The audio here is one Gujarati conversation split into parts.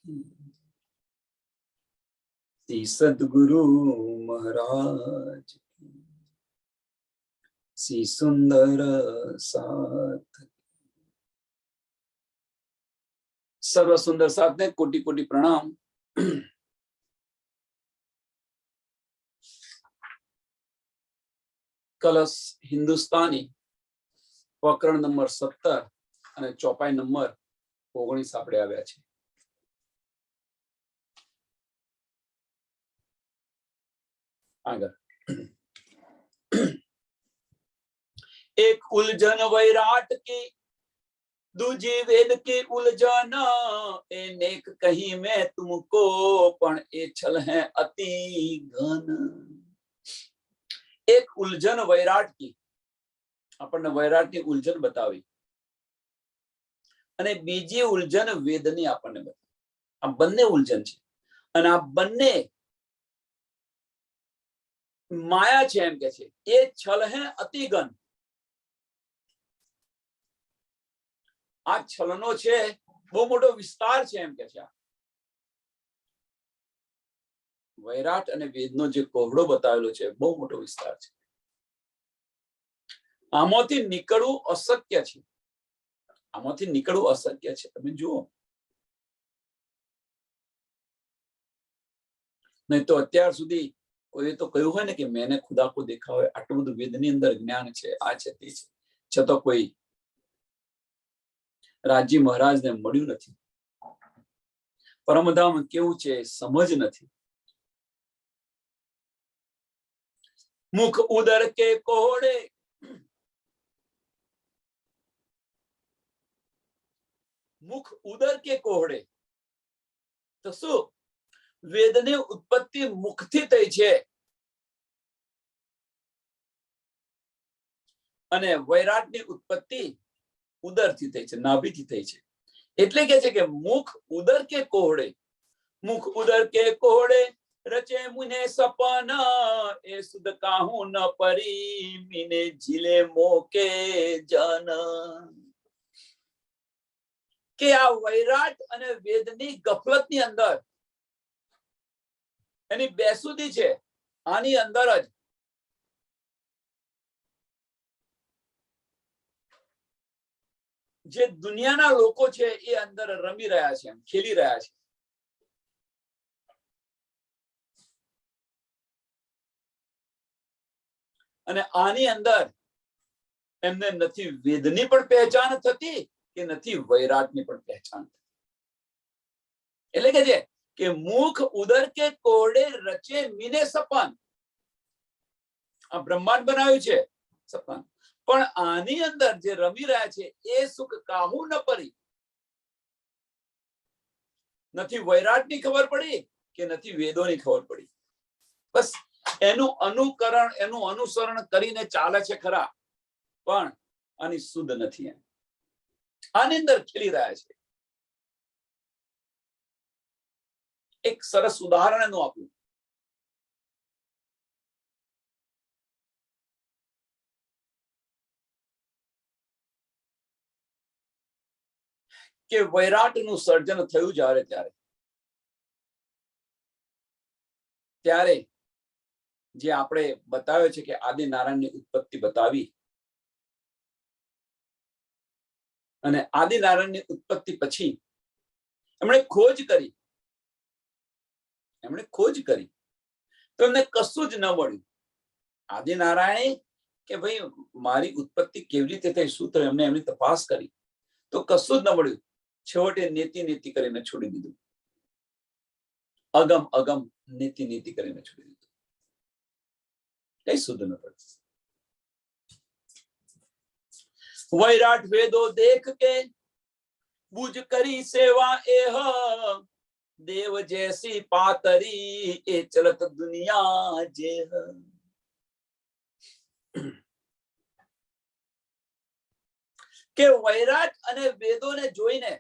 की, श्री सद्गुरु महाराज की, श्री सुंदर साथ। सर्व सुंदर साथ ने कोटि कोटि प्रणाम। कलश हिंदुस्तानी प्रकरण नंबर 17 અને ચોપાઈ નંબર 19 આપણે આવ્યા છે। આગળ एक उलझन वैराट की, दूजी वेद की उलझन, ए नेक कहीं मैं तुमको, पण ए छल है अति घन। एक उलझन वैराट की, આપણને વૈરાટની ઉલઝન બતાવી, અને બીજી ઉલઝન વેદની આપણને બતાવી। આ બંને ઉલઝન છે, અને આ બંને માયા છે એમ કે છે। એ છલ હે અતિગન, આ છલનો છે બહુ મોટો વિસ્તાર છે એમ કે છે। વૈરાટ અને વેદનો જે કોહડો બતાવેલો છે બહુ મોટો વિસ્તાર છે। આમાંથી નીકળવું અશક્ય છે, આમાંથી નીકળવું અશક્ય છે। તમે જુઓ, નહીં તો અત્યાર સુધી કોઈ તો કહ્યું હોય ને કે મેને ખુદા કો દેખા હોય, આટલું બધું વેદની અંદર જ્ઞાન છે, આ છે તે છે, છતાં કોઈ રાજી મહારાજને મળ્યું નથી। પરમધામ કેવું છે સમજ નથી। મુખ ઉદર કે કોહડે, મુખ ઉદર કે કોહડે, તો શું? વેદની ઉત્પત્તિ મુખથી થઈ છે, અને વૈરાટની ઉત્પત્તિ ઉદરથી થઈ છે, નાભીથી થઈ છે। એટલે કે છે કે મુખ ઉદર કે કોહડે, મુખ ઉદર કે કોહડે, રચે મુને સપન, એ સુદ કાહું ન પરી, મીને ઝીલે મોકે જન। કે આ વૈરાટ અને વેદની ગફલતની અંદર એની બેસુદી છે, આની અંદર જ જે દુનિયાના લોકો છે એ અંદર રમી રહ્યા છે, ખેલી રહ્યા છે। અને આની અંદર એમને નથી વેદની પણ પહેચાન થતી કે નથી વૈરાટની પણ પહેચાન થતી। એટલે કે છે કે મુખ ઉદર કે કોરડે રચે મીને સપન, આ બ્રહ્માંડ બનાવ્યું છે સપન, પણ આની અંદર જે રમી રહ્યા છે એ સુખ કાહું ન પરી। નથી વૈરાટની ખબર પડી કે નથી વેદોની ખબર પડી। બસ એનું અનુકરણ, એનું અનુસરણ કરીને ચાલે છે ખરા, પણ આની શુદ્ધ નથી। આની અંદર ખેલી રહ્યા છે। એક સરસ ઉદાહરણ એનું આપ્યું કે વૈરાટનું સર્જન થયું જ્યારે ત્યારે જે આપણે બતાવ્યો છે કે આદિનારાયણની ઉત્પત્તિ બતાવી, અને આદિનારાયણની ઉત્પત્તિ પછી એમણે ખોજ કરી, તો એમને કશું જ ન મળ્યું। આદિનારાયણ કે ભાઈ મારી ઉત્પત્તિ કેવી રીતે થઈ, શું થયું, એમને એમની તપાસ કરી તો કશું જ ન મળ્યું। છેવટે નેતિ નેતિ કરીને છોડી દીધું, અગમ અગમ નેતિ નેતિ કરીને છોડી દીધું, કઈ શુદ્ધ ન પડે। વૈરાટ વેદો દેખ કે બુજ કરી સેવા એહ, देव जैसी पातरी ए चलत दुनिया जेह। के वैराट अने वेदों ने जोईने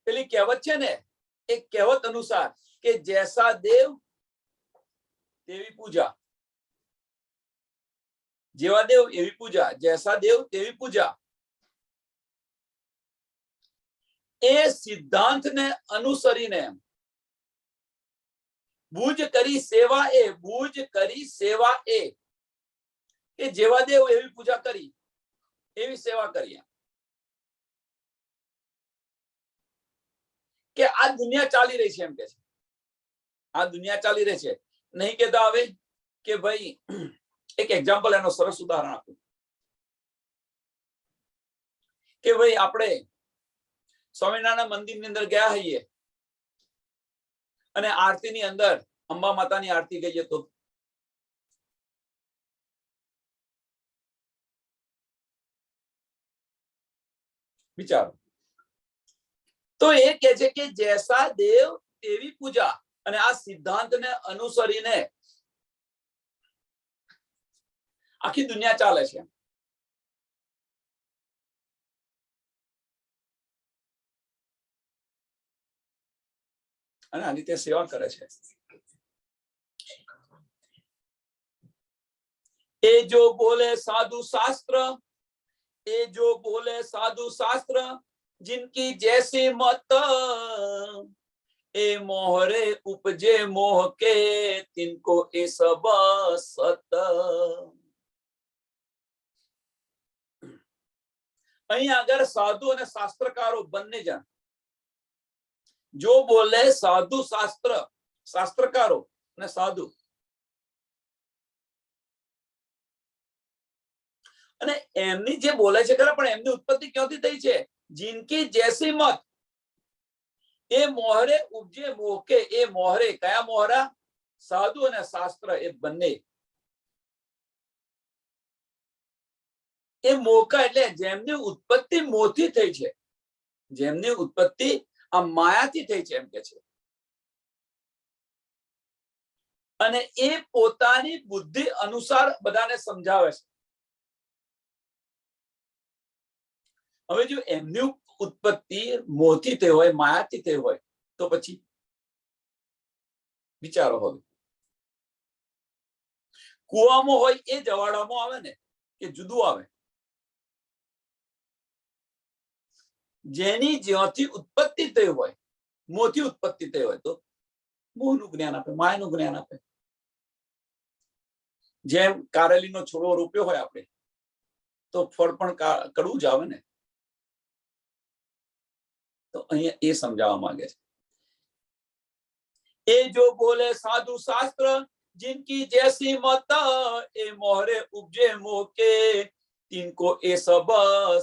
पेली कहेवत छे ने, एक कहेवत अनुसार के जैसा देव तेवी पूजा, जेवा देव एवी पूजा, जैसा देव तेवी पूजा। એ સિદ્ધાંતને અનુસરીને બુજ કરી સેવા એ કે જેવા દેવ એવી પૂજા કરી, એવી સેવા કરી, કે આ દુનિયા ચાલી રહી છે એમ કે છે, આ દુનિયા ચાલી રહી છે. નહીં કહેતા હવે કે ભાઈ એક એક્ઝામ્પલ એનો સરસ ઉદાહરણ આપું કે ભાઈ આપણે સ્વામિનારાયણ મંદિરની અંદર ગયા હોઈએ અને આરતીની અંદર અંબા માતાની આરતી ગઈએ તો વિચારો. તો એ કહે છે કે જૈસા દેવ તેવી પૂજા, અને આ સિદ્ધાંતને અનુસરીને આખી દુનિયા ચાલે છે. અને આ રીતે સેવા કરે છે. એ જો બોલે સાધુ શાસ્ત્ર, એ જો બોલે સાધુ શાસ્ત્ર, जिनकी जैसी मत, ए मोहरे उपजे मोह के, तिनको ए सब सत. અહીં આગળ સાધુ અને શાસ્ત્રકારો બંને જણ જો બોલે સાધુ શાસ્ત્રકારો અને સાધુ, અને એમની જે બોલે છે ખરા, પણ એમની ઉત્પત્તિ ક્યાંથી થઈ છે? जिनकी जैसी मत, એ મોહરે ઉપજે મોકે, એ મોહરે કયા મોહરા? સાધુ અને શાસ્ત્ર એ બંને. એ મોકા એટલે જેમની ઉત્પત્તિ મોથી થઈ છે, જેમની ઉત્પત્તિ આ માયાથી થઈ છે એમ કે છે. અને એ પોતાની બુદ્ધિ અનુસાર બધાને સમજાવે છે. હવે જો એમની ઉત્પત્તિ મોહથી થઈ હોય, માયાથી થઈ હોય, તો પછી વિચારો. હવે કુવામાં હોય એ જવાડામાં આવે ને કે જુદું આવે? જેની જ્યાંથી ઉત્પત્તિ થઈ હોય, મોથી ઉત્પત્તિ થઈ હોય, તો મોહનું જ્ઞાન આપે, માયાનું જ્ઞાન આપે. જેમ કારેલીનો છોડવો રોપ્યો હોય આપણે, તો ફળ પણ કડવું જ આવે ને. તો અહીંયા એ સમજાવવા માંગે છે. એ જો બોલે સાધુ શાસ્ત્ર, जिनकी जैसी मत, ए मोहरे उपजे मोके, तिनको ए सब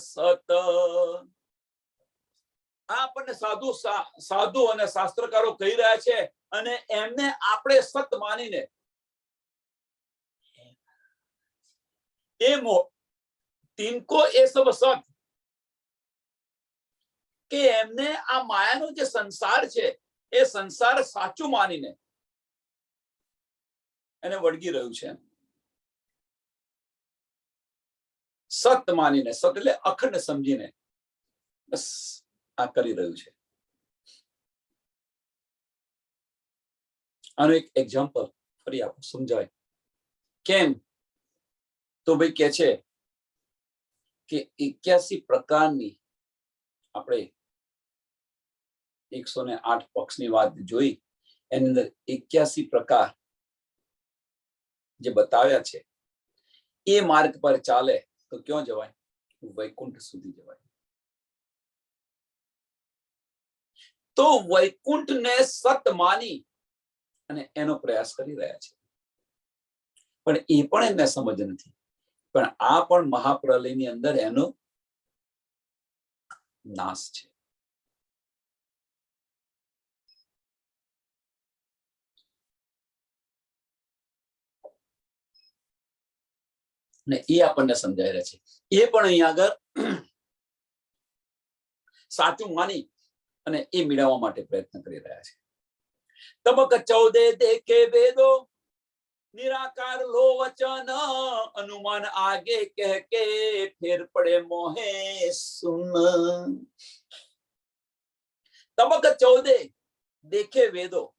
सत. આપણને સાધુ અને શાસ્ત્રકારો કહી રહ્યા છે, અને એમને આપણે સત માનીને એ તિनको એ સબ સત, કે એમને આ માયાનો જે સંસાર છે એ સંસાર સાચું માનીને એને વળગી રહ્યું છે. સત માનીને, સત એટલે અખંડ સમજીને બસ આ કરી રહ્યું છે. આનું એક એક્ઝામ્પલ ફરી આપું, સમજાય કેમ? તો ભાઈ કે છે કે 81 પ્રકારની આપણે 108 પક્ષની વાત જોઈ, એની અંદર 81 પ્રકાર જે બતાવ્યા છે, એ માર્ગ પર ચાલે તો ક્યાં જવાય? વૈકુંઠ સુધી જવાય. તો વૈકુંઠને સત માની અને એનો પ્રયાસ કરી રહ્યા છે. પણ એ પણ એમને સમજ નથી. પણ આ પણ મહાપ્રલયની અંદર એનો નાશ છે. ને એ આપણને સમજાય રહ્યા છે. એ પણ અહીંયા આગળ સાચું માની અને એ મેળવવા માટે પ્રયત્ન કરી રહ્યા છે. તબક 14 દેખે વેદો, निराकार लो वचन, अनुमान आगे कह के फिर पड़े मोहे सुन. तबक 14 देखे वेदो,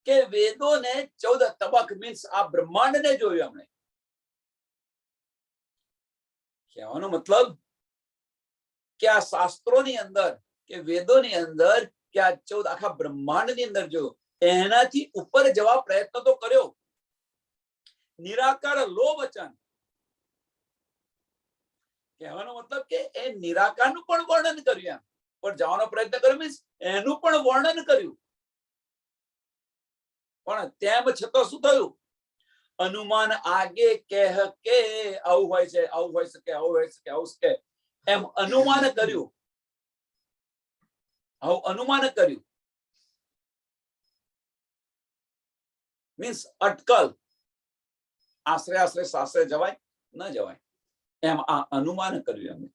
કે વેદો ને 14 તબક મીન્સ આ બ્રહ્માંડ ને જોયું. કહેવાનો મતલબ કે આ શાસ્ત્રોની અંદર કે વેદોની અંદર કે આ 14 આખા બ્રહ્માંડની અંદર જો એનાથી ઉપર જવા પ્રયત્ન તો કર્યો. નિરાકાર લો વચન, કહેવાનો મતલબ કે એ નિરાકારનું પણ વર્ણન કર્યું, એમ પણ જવાનો પ્રયત્ન કર્યો મીન્સ એનું પણ વર્ણન કર્યું. પણ તેમ છતાં શું થયું? અનુમાન આગે કહેહ કે આવું હોય છે, આવું હોઈ શકે, આવું હોઈ શકે, આવું શકે, એમ અનુમાન કર્યું. આવું અનુમાન કર્યું મીન્સ અટકલ, આશરે આશરે સાસરે જવાય ન જવાય, એમ આ અનુમાન કર્યું અમે.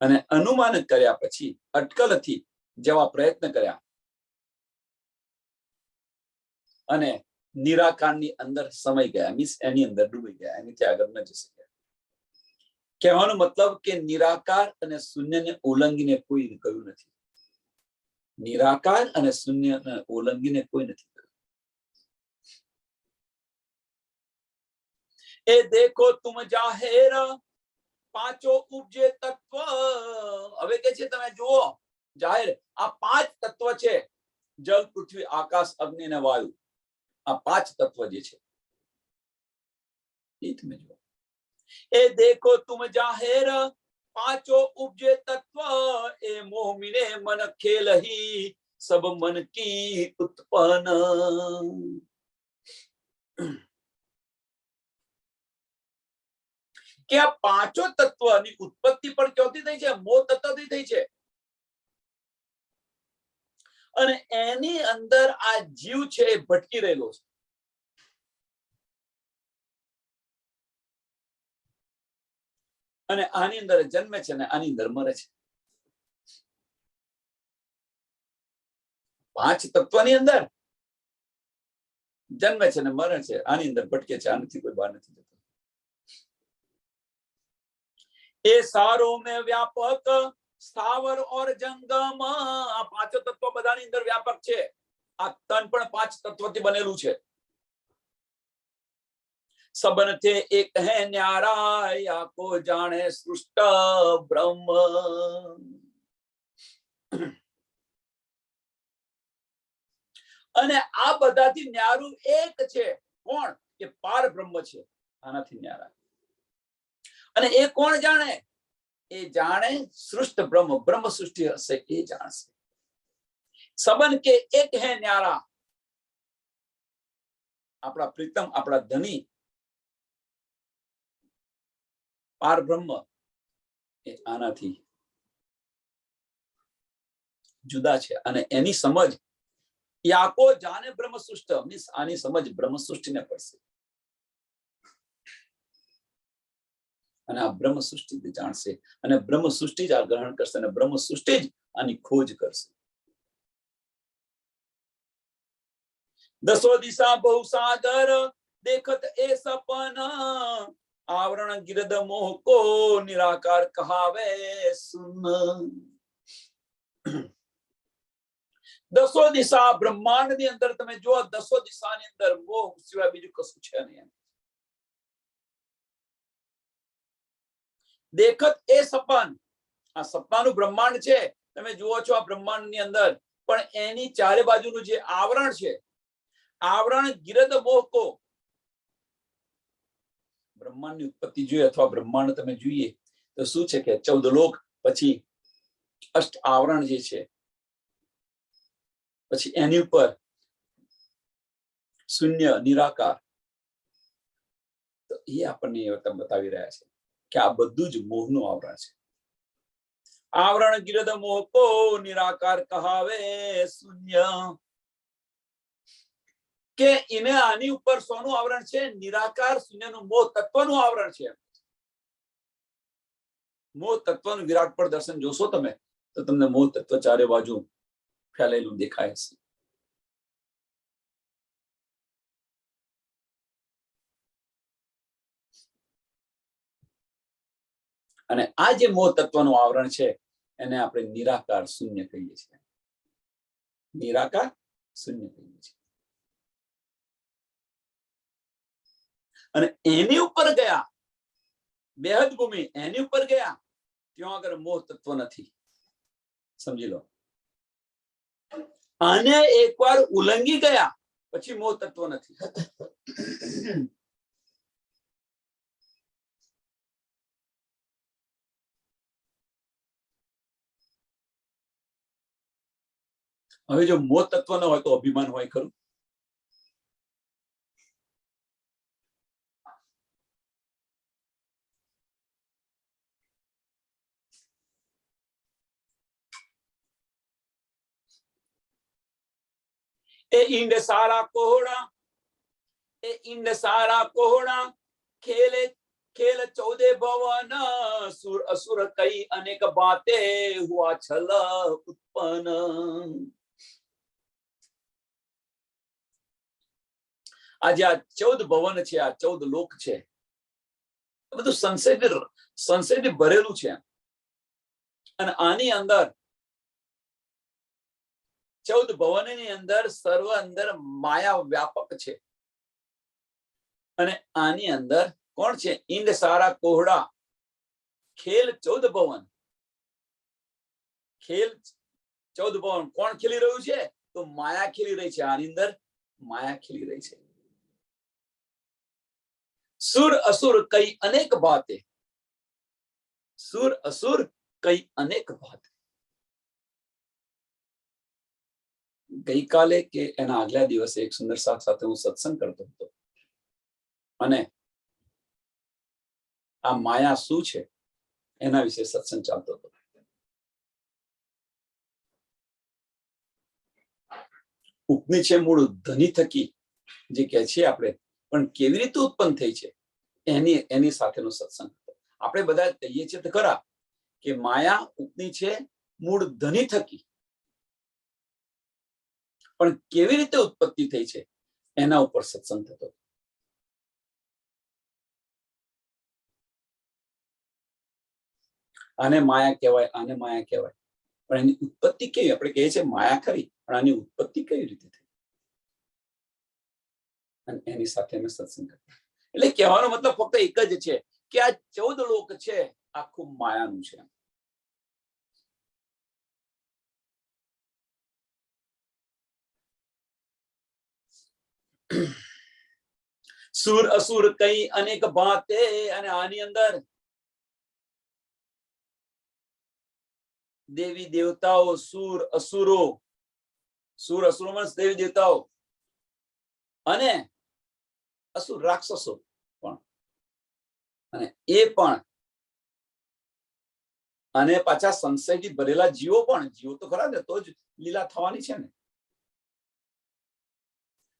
અને અનુમાન કર્યા પછી અટકલથી જવા પ્રયત્ન કર્યા અને નિરાકારની અંદર સમય ગયા, મીન્સ એની અંદર ડૂબી ગયા, એનીથી આગળ ન જઈ શક્યા. કહેવાનો મતલબ કે નિરાકાર અને શૂન્યને ઉલ્લંઘીને કોઈ કહ્યું નથી. નિરાકાર અને શૂન્યને ઉલ્લંઘીને કોઈ નથી કહ્યું. એ દેખો તુમ જાહેર પાંચો ઉપજે તત્વ. હવે કે છે તમે જુઓ જાહેર આ 5 તત્વ છે, જલ, પૃથ્વી, આકાશ, અગ્નિ અને વાયુ. આ 5 તત્વ જે છે એ તમે જુઓ. એ દેખો તુમ જાહેર પાંચો ઉપજે તત્વ, એ મોહ મિને મન ખેલહી સબ મન કી ઉત્પન્ન. કે આ 5 તત્વની ઉત્પત્તિ પણ ક્યાંથી થઈ છે? મોહ તત્વથી થઈ છે. અને એની અંદર આ જીવ છે એ ભટકી રહેલો છે. અને આની અંદર જન્મે છે અને આની અંદર મરે છે. 5 તત્વની અંદર જન્મે છે અને મરે છે, આની અંદર ભટકે છે, આનાથી કોઈ બહાર નથી જતો. એ સારો મેં વ્યાપક સ્થાવર ઓર જંગમ. આ 5 તત્વ બધાની અંદર વ્યાપક છે. આ તન પણ 5 તત્વથી બનેલું છે. सबन थे एक है न्यारा, या को जाने सृष्ट બ્રહ્મ. અને આ બધાથી ન્યારું એક છે. કોણ? કે પાર બ્રહ્મ છે. આનાથી ન્યારા. અને એ કોણ જાણે? એ જાણે સૃષ્ટ બ્રહ્મ, બ્રહ્મ સૃષ્ટિ હશે એ જાણશે. सबन के एक है न्यारा. આપણા પ્રીતમ, આપણા ધની પાર બ્રહ્મ એ આનાથી જુદા છે. અને એની સમજ યાકો જાને બ્રહ્મ સૃષ્ટિ, મીન્સ આની સમજ બ્રહ્મ સૃષ્ટિને પડશે. અને આ બ્રહ્મ સૃષ્ટિ જાણશે અને બ્રહ્મ સૃષ્ટિ જ આ ગ્રહણ કરશે અને બ્રહ્મ સૃષ્ટિ જ આની ખોજ કરશે. દસો દિશા બહુ સાગર દેખત એ સપન, આવરણ ગિરદ મોહ કો નિરાકાર કહાવે સુન. દસો દિશા બ્રહ્માંડની અંદર તમે જો, દસો દિશાની અંદર મોહ સિવાય બીજું કશું છે નહીં. દેખત એ સપન, આ સપનાનું બ્રહ્માંડ છે. તમે જુઓ છો આ બ્રહ્માંડની અંદર, પણ એની ચારે બાજુનું જે આવરણ છે, આવરણ ગિરદ મોહ કો. બ્રહ્માંડની ઉત્પત્તિ જોઈએ અથવા બ્રહ્માંડ તમે જોઈએ તો શું છે કે 14 લોક, પછી અષ્ટ આવરણ જે છે, પછી એની ઉપર શૂન્ય નિરાકાર. તો એ આપણને બતાવી રહ્યા છે કે આ બધું જ મોહનું આવરણ છે. આવરણ ગિરદ મોહ કો નિરાકાર કહાવે શૂન્ય. કે એને આની ઉપર સોનું આવરણ છે? નિરાકાર શૂન્યનું મોહ તત્વનું આવરણ છે. મોહ તત્વનું વિરાટ પર દર્શન જોશો તમે તો તમને મોહ તત્વ ચારે બાજુ ફેલાયેલું દેખાય છે. અને આ જે મોહ તત્વનું આવરણ છે એને આપણે નિરાકાર શૂન્ય કહીએ છીએ. નિરાકાર શૂન્ય કહીએ છીએ. અને એની ઉપર ગયા બેહદ ભૂમિ એની ઉપર ગયા, ત્યાં આગળ મોહ તત્વ નથી. સમજી લો. આને એકવાર ઉલ્લંઘી ગયા પછી મોહ તત્વ નથી. હવે જો મોહ તત્વ ન હોય તો અભિમાન હોય ખરું? એ ઈંડ સારા કોહડા, એ ઈંડ સારા કોહડા, ખેલે ખેલ 14 ભવન, સુર અસુર કઈ અનેક બાતે, હુઆ છલ ઉત્પન્ન. આજે આ 14 ભવન છે, આ 14 લોક છે, બધું સંશયથી ભરેલું છે. અને આની અંદર 14 ભવનની અંદર સર્વ અંદર માયા વ્યાપક છે. અને આની અંદર કોણ છે? ઈંડ સારા કોહડા, ખેલ 14 ભવન. ખેલ 14 ભવન કોણ ખેલી રહ્યું છે? તો માયા ખેલી રહી છે. આની અંદર માયા ખેલી રહી છે. સુર અસુર કઈ અનેક બાતે, સુર અસુર કઈ અનેક બાતે. ગઈકાલે કે એના આગલા દિવસે એક સુંદર સાથ સાથે હું સત્સંગ કરતો હતો, અને આ માયા શું છે એના વિશે સત્સંગ ચાલતો હતો. ઉપની છે મૂળ ધની થકી જે કહે છે આપણે, પણ કેવી રીતે ઉત્પન્ન થઈ છે એની સાથેનો સત્સંગ હતો. આપણે બધા કહીએ છીએ તો ખરા કે માયા ઉપની છે મૂળ ધની થકી, પણ કેવી રીતે ઉત્પત્તિ થઈ છે એના ઉપર સત્સંગ થતો. આને માયા કહેવાય, આને માયા કહેવાય, પણ એની ઉત્પત્તિ કેવી? આપણે કહીએ છીએ માયા ખરી, પણ આની ઉત્પત્તિ કેવી રીતે થઈ? અને એની સાથે અમે સત્સંગ કર્યો. એટલે કહેવાનો મતલબ ફક્ત એક જ છે કે આ 14 લોક છે, આખું માયાનું છે. સુર અસુર કઈ અનેક બાતે, અને આની અંદર દેવી દેવતાઓ, સુર અસુરો, સુર અસુરો માં દેવી દેવતાઓ અને અસુર રાક્ષસો પણ, અને એ પણ, અને પાછા સંશયથી ભરેલા જીવો પણ. જીવો તો ખરા ને, તો જ લીલા થવાની છે ને.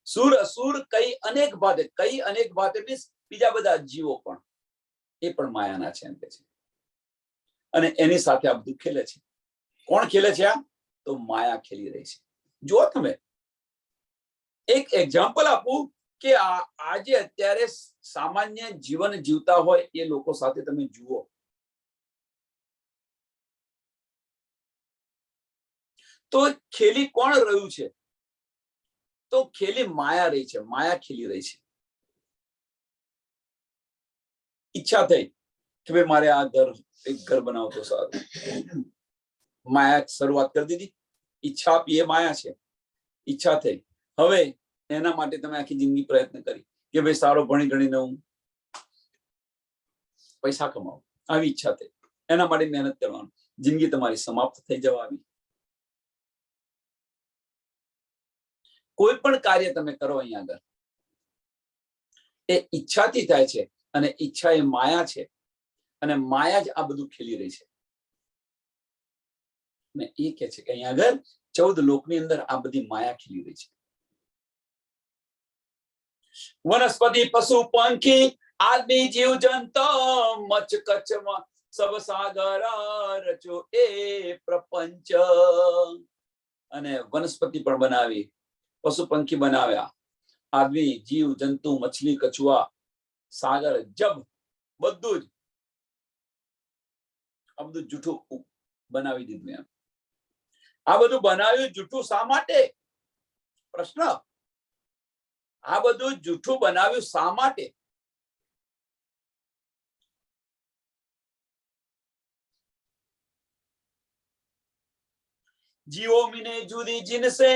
સુર અસુર કઈ અનેક બાતે, કઈ અનેક બાતે મીન્સ બીજા બધા જીવો પણ, એ પણ માયાના છે એમ કે છે. અને એની સાથે આ બધું ખેલે છે. કોણ ખેલે છે? આ તો માયા ખેલી રહી છે. જો તમે એક એક્ઝામ્પલ આપું કે આજે અત્યારે સામાન્ય જીવન જીવતા હોય એ લોકો સાથે તમે જુઓ તો ખેલી કોણ રહ્યું છે? તો ખેલી માયા રહી છે, માયા ખેલી રહી છે. ઈચ્છા થઈ કે ભાઈ મારે આ એક ઘર બનાવતો સારું, માયા શરૂઆત કરી દીધી. ઈચ્છા આપી એ માયા છે. ઈચ્છા થઈ, હવે એના માટે તમે આખી જિંદગી પ્રયત્ન કરી કે ભાઈ સારો ભણી ગણીને હું પૈસા કમાવું, આવી ઈચ્છા થઈ. એના માટે મહેનત કરવાનું, જિંદગી તમારી સમાપ્ત થઈ જવા આવી. કોઈ પણ કાર્ય તમે કરો અહીંયા આગળ એ ઈચ્છાથી થાય છે, અને ઈચ્છા એ માયા છે, અને માયા જ આ બધું ખેલી રહી છે. ને એ કે છે કે અહીંયા આગળ 14 લોકની અંદર આ બધી માયા ખેલી રહી છે. વનસ્પતિ પશુ પંખી આદમી જીવ જંતુ મચ કચમાં સબ સાગર રચો એ પ્રપંચ. અને વનસ્પતિ પણ બનાવી, પશુ પંખી બનાવ્યા, આદમી જીવ જંતુ મછલી કછુઆ સાગર જબ બધું જ આ બધું જૂઠું બનાવી દીધું. એમ આ બધું બનાવ્યું જૂઠું શા માટે? પ્રશ્ન. આ બધું જૂઠું બનાવ્યું શા માટે? जीवो मिने जुदी जिनसे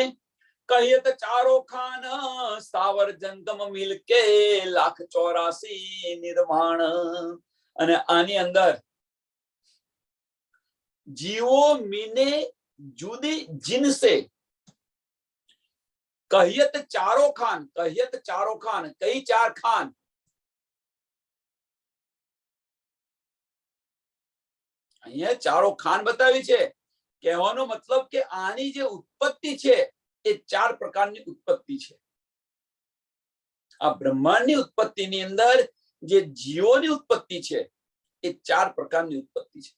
कहिए तो चारों खान स्थावर जंगम मिलके 1,84 निर्माण। અને આની અંદર જીવો મીને જુદી જીનસે કહિયત ચારો ખાન કઈ ચાર ખાન અહીંયા ચારો ખાન બતાવી છે। કહેવાનો મતલબ કે આની જે ઉત્પત્તિ છે એ ચાર પ્રકારની ઉત્પત્તિ છે। આ બ્રહ્માંડની ઉત્પત્તિની અંદર જે જીવોની ઉત્પત્તિ છે એ ચાર પ્રકારની ઉત્પત્તિ છે।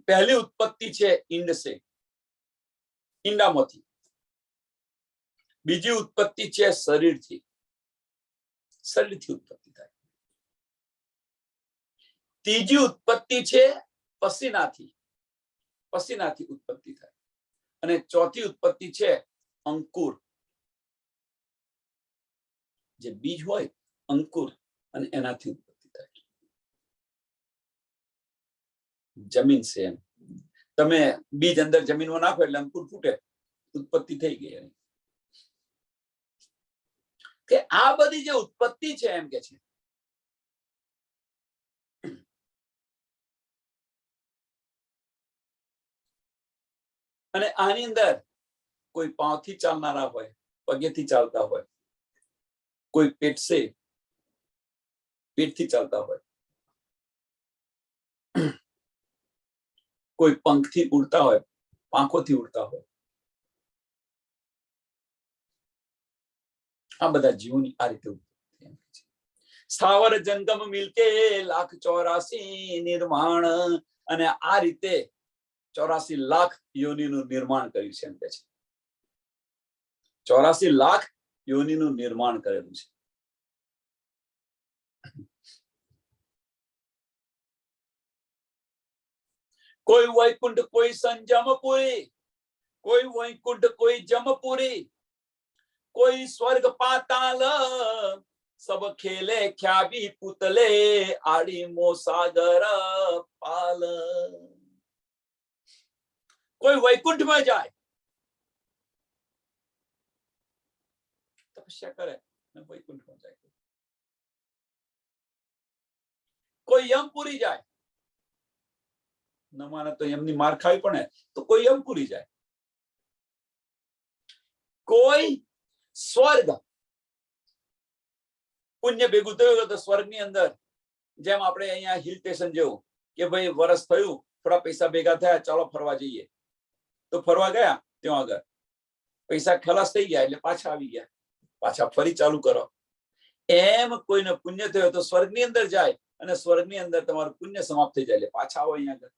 પહેલી ઉત્પત્તિ છે ઈંડ સે, ઈંડામાંથી। બીજી ઉત્પત્તિ છે શરીરથી, શરીરથી ઉત્પત્તિ થાય। ત્રીજી ઉત્પત્તિ છે પસીનાથી, પસીનાથી ઉત્પત્તિ થાય। અને ચોથી ઉત્પત્તિ છે અંકુર, જે બીજ હોય અંકુર અને એનાથી ઉત્પત્તિ થાય। જમીન છે એમ, તમે બીજ અંદર જમીનમાં નાખો એટલે અંકુર ફૂટે, ઉત્પત્તિ થઈ ગઈ। કે આ બધી જે ઉત્પત્તિ છે એમ કે છે અને આની અંદર કોઈ પાંવથી ચાલનારા હોય, પગેથી ચાલતા હોય, કોઈ પેટથી ચાલતા હોય, કોઈ પંખથી ઉડતા હોય, પાંખોથી ઉડતા હોય। આ બધા જીવોની આ રીતે ઉત્પત્તિ। સ્થાવર જંગમ મિલકે 1,84 નિર્માણ। અને આ રીતે 84 લાખ યોનિનું નિર્માણ કર્યું છે એમ કે છે। 84 લાખ યોનિનું નિર્માણ કરેલું છે। કોઈ વૈકુંઠ, કોઈ સંજમપુરી, કોઈ વૈકુંઠ, કોઈ જમપુરી, કોઈ સ્વર્ગ પાતાલ, सब खेले ख्याबी पुतले आड़ी मो सागर पाल। कोई वैकुंठ में जाए, तपस्या करे वैकुंठ में जाए। कोई यमपुरी जाए, न माने तो यमनी मार खावी पड़े तो कोई यमपुरी जाए। कोई स्वर्ग પુણ્ય ભેગું થયું તો સ્વર્ગની અંદર જેમ આપણે અહીંયા હિલ સ્ટેશન જેવું કે ભાઈ વરસ થયું, થોડા પૈસા ભેગા થયા, ચાલો ફરવા જઈએ, તો ફરવા ગયા, ત્યાં આગળ પૈસા ખલાસ થઈ ગયા એટલે પાછા આવી ગયા, પાછા ફરી ચાલુ કરો। એમ કોઈને પુણ્ય થયો તો સ્વર્ગની અંદર જાય અને સ્વર્ગની અંદર તમારું પુણ્ય સમાપ્ત થઈ જાય એટલે પાછા આવો અહીંયા આગળ।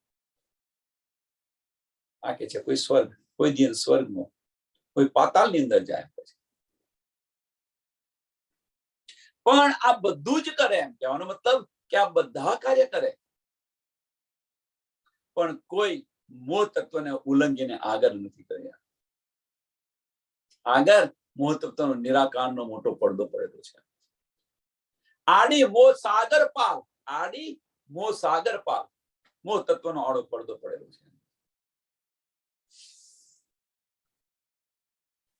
આ કે છે કોઈ સ્વર્ગ, કોઈ દિન સ્વર્ગમાં, કોઈ પાતાળની અંદર જાય। પણ આ બધું જ કરે એમ કહેવાનો મતલબ કે આ બધા કાર્ય કરે પણ કોઈ મોહ તત્વને ઉલ્લંઘીને આગળ નથી કર્યા। આગળ મોહ તત્વનો નિરાકારનો મોટો પડદો પડેલો છે। આડી મોહ સાગર પાલ, આડી મોહ સાગર પાલ, મોહ તત્વનો આડો પડદો પડેલો છે।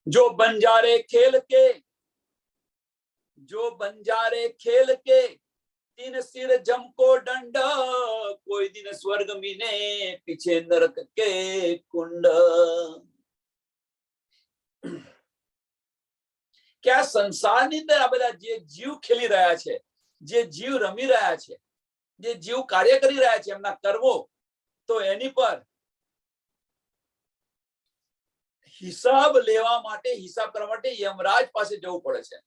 जो बंजारे खेल के, जो बंजारे खेल के 3 सिर जम को दंड, कोई दिन स्वर्ग मीने पीछे नरक के कुंड। क्या संसाરની અંદર આ બધા જે જીવ ખેલી રહ્યા છે, જે જીવ રમી રહ્યા છે, જે જીવ કાર્ય કરી રહ્યા છે એમના કર્મો, તો એની પર હિસાબ લેવા માટે, હિસાબ કરવા માટે યમરાજ પાસે જવું પડે છે।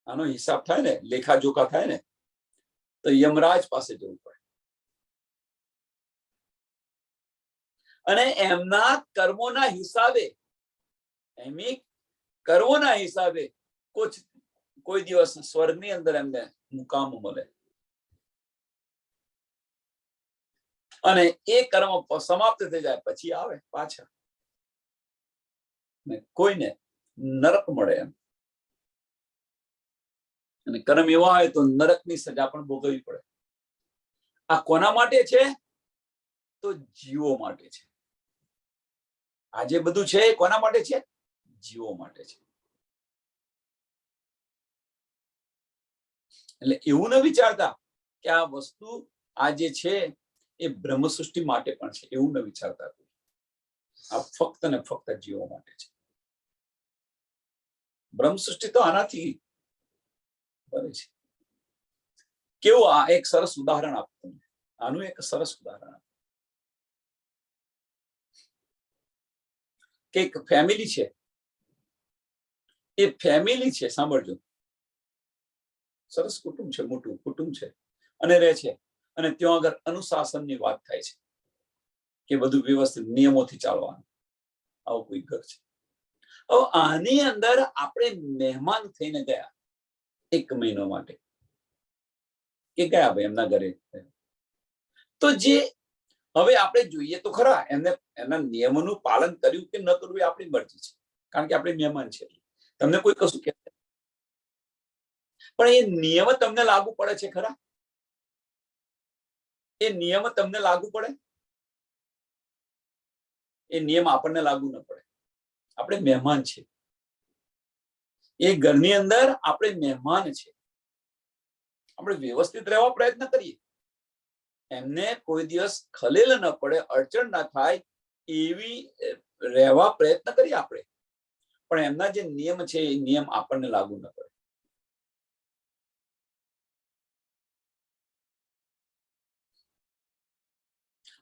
આનો હિસાબ થાય ને, લેખા જોખા થાય ને, તો યમરાજ પાસે જવું પડે અને એમના કર્મોના હિસાબે, એમની કર્મોના હિસાબે કોઈ દિવસ સ્વર્ગની અંદર એમને મુકામ મળે અને એ કર્મ સમાપ્ત થઈ જાય પછી આવે પાછા, કોઈને નરક મળે એમ। અને કર્મ એવા હોય તો નરકની સજા પણ ભોગવવી પડે। આ કોના માટે છે? તો જીવો માટે છે. આ જે બધું છે એ કોના માટે છે? જીવો માટે છે. એટલે એવું ન વિચારતા કે આ વસ્તુ આ જે છે એ બ્રહ્મ સૃષ્ટિ માટે પણ છે, એવું ન વિચારતા. આ ફક્ત ને ફક્ત જીવો માટે છે. બ્રહ્મ સૃષ્ટિ તો આનાથી બને છે. કેવું? આ એક સરસ ઉદાહરણ આપું. આનું એક સરસ ઉદાહરણ આપું કે એક ફેમિલી છે. એ ફેમિલી છે, સાંભળજો, સરસ કુટુંબ છે, મોટું કુટુંબ છે અને રહે છે. અને ત્યાં આગળ અનુશાસનની વાત થાય છે કે બધું વ્યવસ્થિત નિયમોથી ચાલવાનું. આવું કોઈ ઘર છે. હવે આની અંદર આપણે મહેમાન થઈને ગયા 1 મહિનો માટે કે ગયા ભાઈ એમના ઘરે. તો જે હવે આપણે જોઈએ તો ખરા એમને એના નિયમોનું પાલન કર્યું કે ન કરવું એ આપણી મરજી છે, કારણ કે આપણે મહેમાન છે. તમને કોઈ કશું કહે, પણ એ નિયમ તમને લાગુ પડે છે ખરા? એ નિયમ તમને લાગુ પડે? એ નિયમ આપણને લાગુ ન પડે. આપણે મહેમાન છે. એ ઘરની અંદર આપણે મહેમાન છે. આપણે વ્યવસ્થિત રહેવા પ્રયત્ન કરીએ, એમને કોઈ દિવસ ખલેલ ન પડે, અડચણ ના થાય એવી રહેવા પ્રયત્ન કરીએ આપણે. પણ એમના જે નિયમ છે એ નિયમ આપણને લાગુ ન પડે.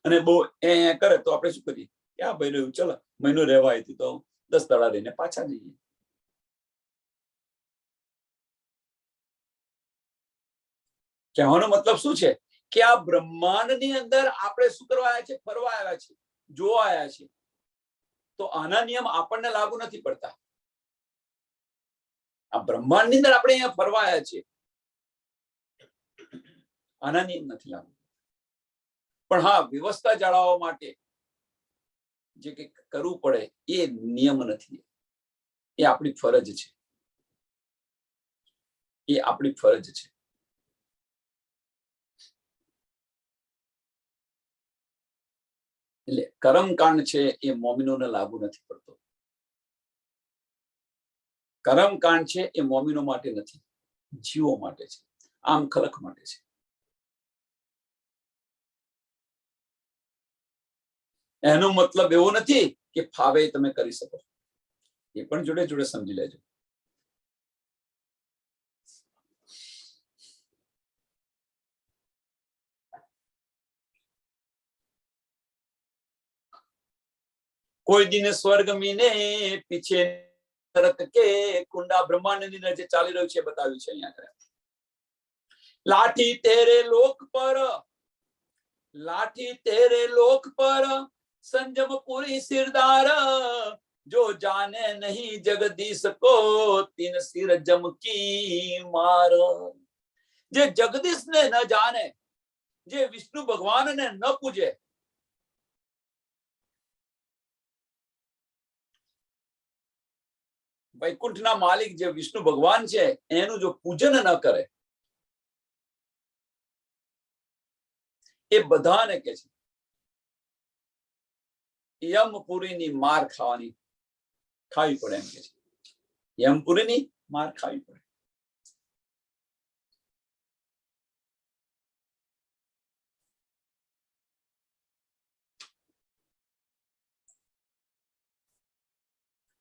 અને બહુ એ કરે તો આપણે શું કરીએ કે આ ભાઈ રહ્યું, ચલો મહિનો રહેવા આવી તો 10 દાડા રહીને પાછા જઈએ. કહેવાનો મતલબ શું છે કે આ બ્રહ્માંડની અંદર આપણે શું કરવા આવ્યા છે? ફરવા આવ્યા છે, જોવા આવ્યા છે. તો આના નિયમ આપણને લાગુ નથી પડતા. આ બ્રહ્માંડની અંદર આપણે અહીંયા ફરવા આવ્યા છીએ, આના નિયમ નથી લાગુ. પણ હા, વ્યવસ્થા જાળવવા માટે જે કંઈક કરવું પડે એ નિયમ નથી, એ આપણી ફરજ છે. એ આપણી ફરજ છે. એટલે કર્મકાંડ છે એ મોમિનોને લાગુ નથી પડતો. કર્મકાંડ છે એ મોમિનો માટે નથી, જીવો માટે છે, આમ ખલક માટે છે. એનો મતલબ એવો નથી કે ફાવે તમે કરી શકો. એ પણ જોડે જોડે સમજી લેજો. કોઈ દિને સ્વર્ગ મીને પીછે નરક કે કુંડા બ્રહ્માંડની અંદર જે ચાલી રહ્યું છે બતાવ્યું છે અહીંયા. લાઠી તેરે લોક પર, लाठी तेरे लोक पर, संजम पूरी सिरदार, जो जाने नहीं जगदीश को, 3 सिर जम की मार. जे जगदीश ने न जाने, जे विष्णु भगवान ने न पूजे, वैकुंठना मालिक जे विष्णु भगवान છે એનું જો પૂજન ન કરે, એ બધાને કે છે યમપુરીની માર ખાવી પડે એમ કે છે. યમપુરીની માર ખાવી પડે.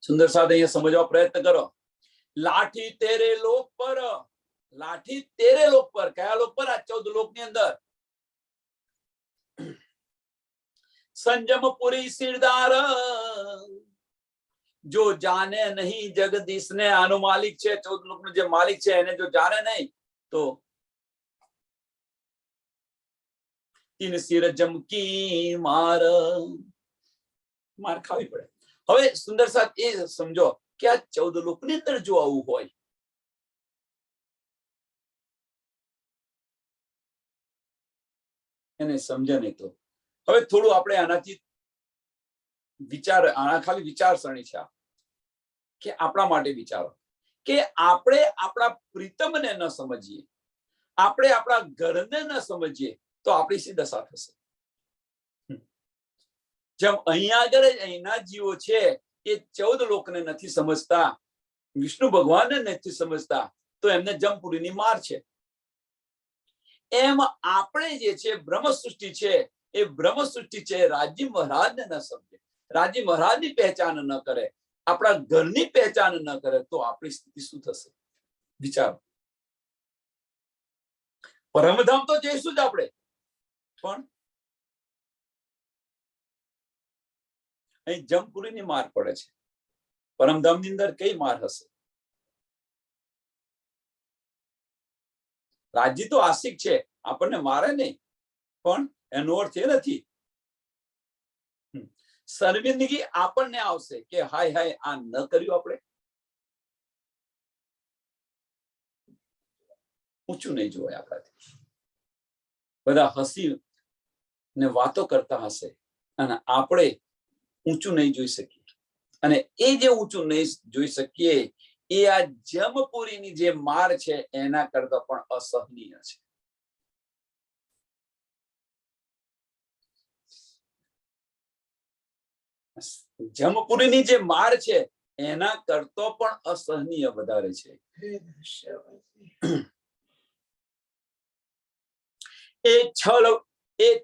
સુંદર સાથે અહીંયા સમજવા પ્રયત્ન કરો. લાઠી તેરે લોક પર, લાઠી તેરે લોક પર, કયા લોક પર? આ 14 લોકની અંદર. સંજમપુરી સિરદાર, જો જાને નહીં જગદીશ ને, આનો માલિક છે, 14 લોકનો જે માલિક છે એને જો જાણે નહીં તો 3 સિર જમકી માર, માર ખાવી પડે. હવે સુંદર સાથ એ સમજો કે આ 14 લોકની અંદર જો આવું હોય, એને સમજે નહીં તો હવે થોડું આપણે આનાથી વિચાર, આના ખાલી વિચારસરણી છે કે આપણા માટે વિચારો કે આપણે આપણા પ્રીતમને ન સમજીએ, આપણે આપણા ઘરને ન સમજીએ તો આપણી શી દશા થશે? જેમ અહીંયા આગળ અહીંના જીવો છે એ 14 લોકને નથી સમજતા, વિષ્ણુ ભગવાનને નથી સમજતા, તો એમને જમપુરીની માર છે. એમ આપણે જે છે બ્રહ્મ સૃષ્ટિ છે, એ બ્રહ્મ સૃષ્ટિ છે રાજી મહારાજને ન સમજે, રાજી મહારાજની પહેચાન ન કરે, આપણા ઘરની પહેચાન ન કરે, તો આપણી સ્થિતિ શું થશે? વિચારો. પરમધામ તો જઈશું જ આપણે, પણ અહીં જમપુરીની માર પડે છે. પરમધામની અંદર કઈ માર હશે? રાજી તો આશિક છે, આપણને મારે નહીં, પણ એનો અર્થ એ નથી. શર્મિંદગી આપણને આવશે કે હાય હાય આ ન કર્યું, આપણે ઊંચું નહીં જોવાય આપણાથી. બધા હસી ને વાતો કરતા હશે અને આપણે ઊંચું નહીં જોઈ શકીએ. અને એ જે ઊંચું નહીં જોઈ શકીએ એ આ જમપુરીની જે માર છે એના કરતા પણ અસહનીય છે. જમપુરીની જે માર છે એના કરતો પણ અસહનીય વધારે છે. એ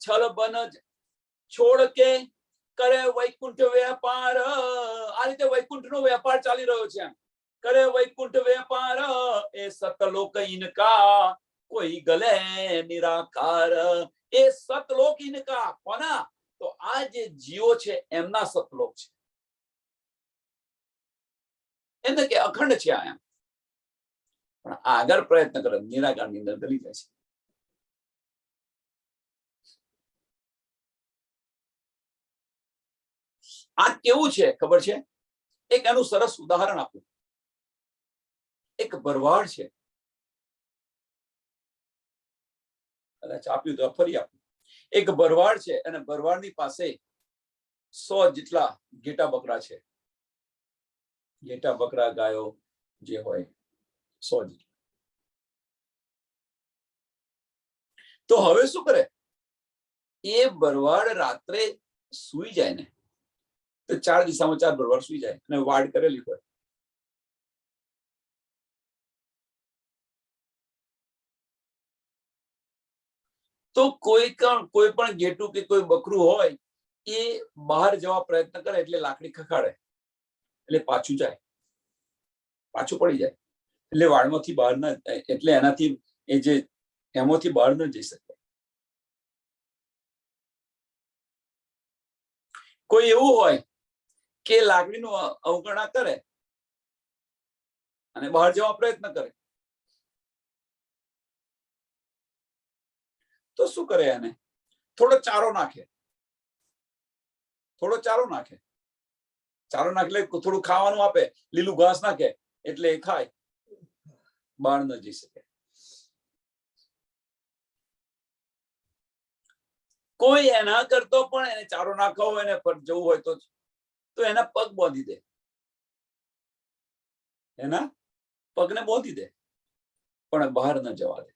છલ બનજ છોડ કે કરે વૈકુંઠ વેપાર. આ રીતે વૈકુંઠ નો વેપાર ચાલી રહ્યો છે. કરે વૈકુંઠ વેપાર એ સતલોક ઇનકા કોઈ ગલે નિરાકાર. એ સતલોક ઇનકા કોના? તો આ જે જીવો છે એમના સતલોક છે. એને કે અખંડ છે આ એમ, પણ આગળ પ્રયત્ન કરે નિરાકાર ની અંદર ગલી જાય છે. આ કેવું છે ખબર છે? એક એનું સરસ ઉદાહરણ આપું. એક ભરવાડ છે, કદાચ આપ્યું તો ફરી આપું. એક ભરવાડ છે અને ભરવાડની પાસે 100 જેટલા ઘેટા બકરા છે. ઘેટા બકરા ગાયો જે હોય 100 જેટલા. તો હવે શું કરે? એ ભરવાડ રાત્રે સુઈ જાય ને તો 4 દિશામાં 4 ભરવાડ સુઈ જાય અને વાડ કરેલી હોય. તો કોઈ પણ ઘેટું કે કોઈ બકરું હોય એ બહાર જવા પ્રયત્ન કરે એટલે લાકડી ખખાડે એટલે પાછું જાય, પાછું પડી જાય. એટલે વાડમાંથી બહાર ન, એટલે એનાથી એ જે એમાંથી બહાર ન જઈ શકે. કોઈ એવું હોય કે લાકડીનું અવગણના કરે અને બહાર જવા પ્રયત્ન કરે, તો શું કરે? એને થોડો ચારો નાખે, થોડો ચારો નાખે. ચારો નાખે એટલે થોડું ખાવાનું આપે, લીલું ઘાસ નાખે એટલે એ ખાય, બહાર ન જઈ શકે. કોઈ એના કરતો પણ એને ચારો નાખવો હોય, એને પર જવું હોય તો એના પગ બાંધી દે, એના પગને બાંધી દે, પણ બહાર ન જવા દે.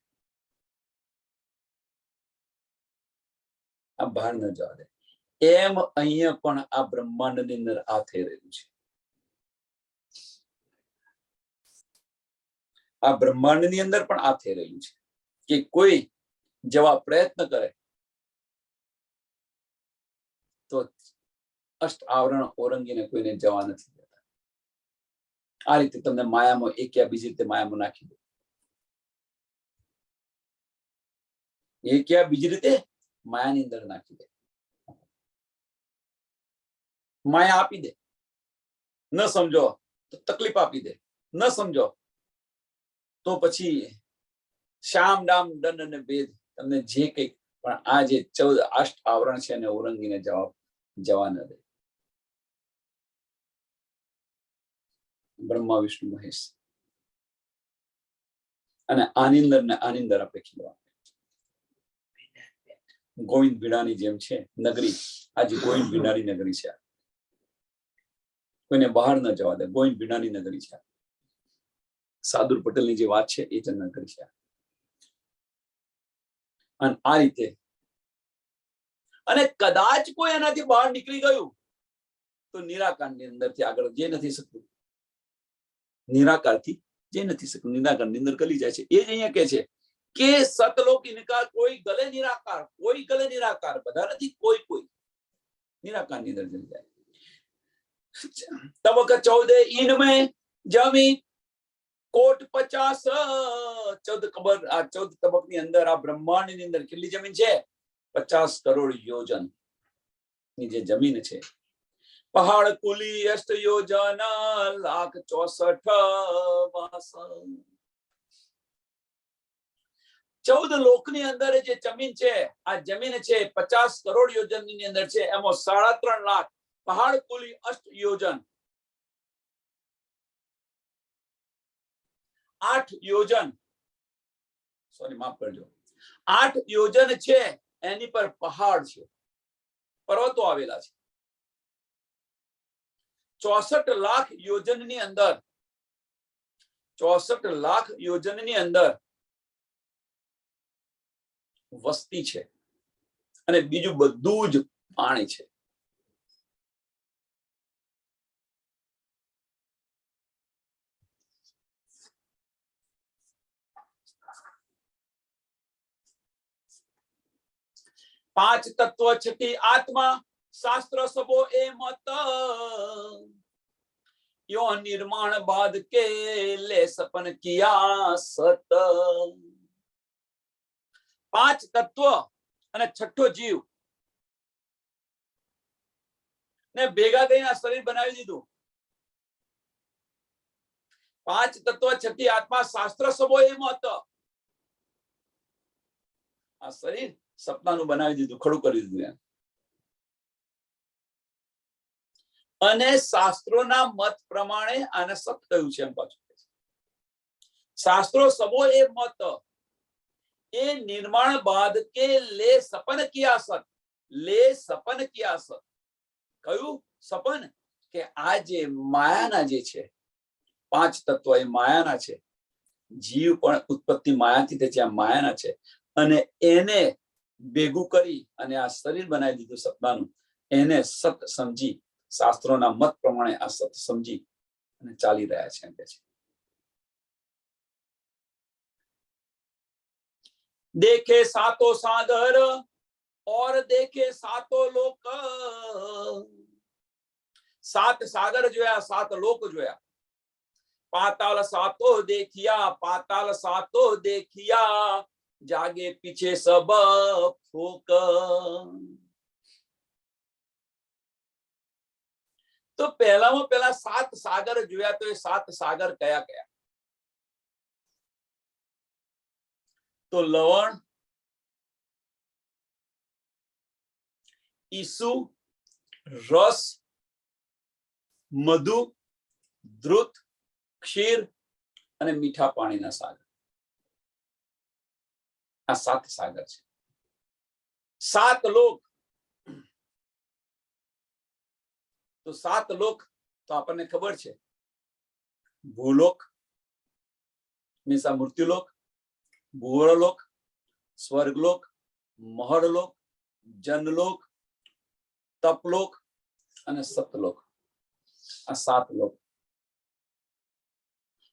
આ બહાર ન જવા દે. એમ અહીંયા પણ આ બ્રહ્માંડની અંદર આ થઈ રહ્યું છે. આ બ્રહ્માંડની અંદર પણ આ થઈ રહ્યું છે કે કોઈ જવા પ્રયત્ન કરે તો અષ્ટ આવરણ ઓરંગીને કોઈને જવા નથી દેતા. આ રીતે તમને માયામાં એક યા બીજી રીતે માયામાં નાખી દે, એક યા બીજી રીતે માયાની અંદર નાખી દે. માયા આપી દે, ન સમજો તો તકલીફ આપી દે, ન સમજો તો પછી શામ ડામ દંડ અને ભેદ તમને જે કંઈક પણ આ જે 14 અષ્ટ આવરણ છે એને ઓરંગીને જવા ન દે. બ્રહ્મા વિષ્ણુ મહેશ. અને આની અંદર આપણે ખીલવા. ગોવિંદ ભીડાની જેમ છે નગરી, આજે ગોવિંદ ભીડાની નગરી છે. કોઈને બહાર ન જવા દે, ગોવિંદ ભીડાની નગરી છે. સાદુર પટેલની જે વાત છે એ જ નગરી છે. અને આ રીતે અને કદાચ કોઈ એનાથી બહાર નીકળી ગયું તો નિરાકારની અંદરથી આગળ જે નથી શકતું, નિરાકારથી જે નથી શકતું નિરાકારની અંદર ગલી જાય છે. એ જ અહીંયા કે છે કે સતલોક ઇનકાર, કોઈ ગલે નિરાકાર, કોઈ ગલે નિરાકાર, બધા નથી, કોઈ કોઈ નિરાકારની અંદર જલી જાય. तबक 14 इनमें जमी कोट 50 14 कबर आ 14 तबक ની અંદર આ બ્રહ્માંડ ની અંદર કેટલી જમીન છે? 50 કરોડ યોજન ની જે જમીન છે. પહાડ કુલી અષ્ટ યોજન લાખ 64 વાસ. 14 લોક ની અંદર જે જમીન છે, આ જમીન છે 50 કરોડ યોજન ની અંદર છે. એમાં 3.5 લાખ પહાડ કુલી અષ્ટ યોજન, 8 યોજન, સોરી માફ કરજો, 8 યોજન છે એની પર પહાડ છે, પર્વતો આવેલા છે. 64 લાખ યોજન ની અંદર, 64 લાખ યોજન ની અંદર વસ્તી છે અને બીજું બધું જ પાણી છે. पांच तत्व छठी आत्मा शास्त्र सबो ए मत यो निर्माण बाद के ले सपन किया सत. 5 तत्व અને છઠ્ઠો જીવ ને ભેગા થઈને આ શરીર બનાવી દીધું. 5 તત્વ છઠ્ઠી આત્મા શાસ્ત્ર સબો એ મત, આ શરીર સપનાનું બનાવી દીધું, ખડું કરી દીધું. અને શાસ્ત્રોના મત પ્રમાણે આને સત કહ્યું છે. એમ પાછું શાસ્ત્રો સબો એ મત એ નિર્માણ બાદ કે લે સપન કિયા સત, લે સપન કિયા સત. કયું સપન? કે આ જે માયાના જે છે 5 તત્વ એ માયાના છે. જીવ પણ ઉત્પત્તિ માયાથી તે જ્યાં માયાના છે અને એને ભેગું કરી અને આ શરીર બનાવી દીધું સપનાનું. એને સત સમજી, શાસ્ત્રોના મત પ્રમાણે આ સત સમજી અને ચાલી રહ્યા છે. એમ કે છે देखे सातो सागर और देखे सातो लोक. 7 सागर जोया, 7 लोक जोया. पाताल सातो देखिया, पाताल सातो देखिया, जागे पीछे सब फूक. तो पहला 7 सागर जोया. तो ये 7 सागर कया कया? तो लवण, ईसु, रस, मधु, द्रुत, क्षीर અને મીઠા પાણીના સાગર. આ 7 સાગર છે. 7 લોક. તો 7 લોક તો આપણને ખબર છે. ભૂલોક મીન્સ મૃત્યુલોક, ભૂવરલોક, સ્વર્ગલોક, મહરલોક, જનલોક, તપલોક અને સતલોક. આ 7 લોક.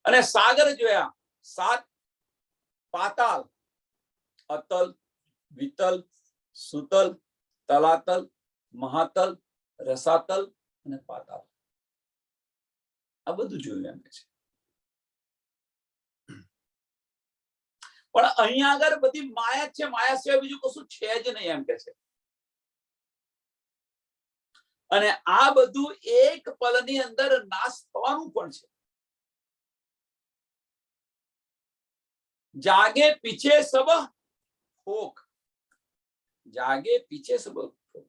અને સાગર જોયા 7. પાતાલ, અતલ, વિતલ, સુતલ, તલાતલ, મહાતલ, રસાતલ અને પાતાલ. આ બધું જોયું એમ છે. પણ અહીંયા આગળ બધી માયા છે, માયા સિવાય બીજું કશું છે જ નહીં એમ કે છે. અને આ બધું એક પલની અંદર નાશ થવાનું પણ છે. જાગે પીછે સબ ફોક, જાગે પીછે સબ ફોક.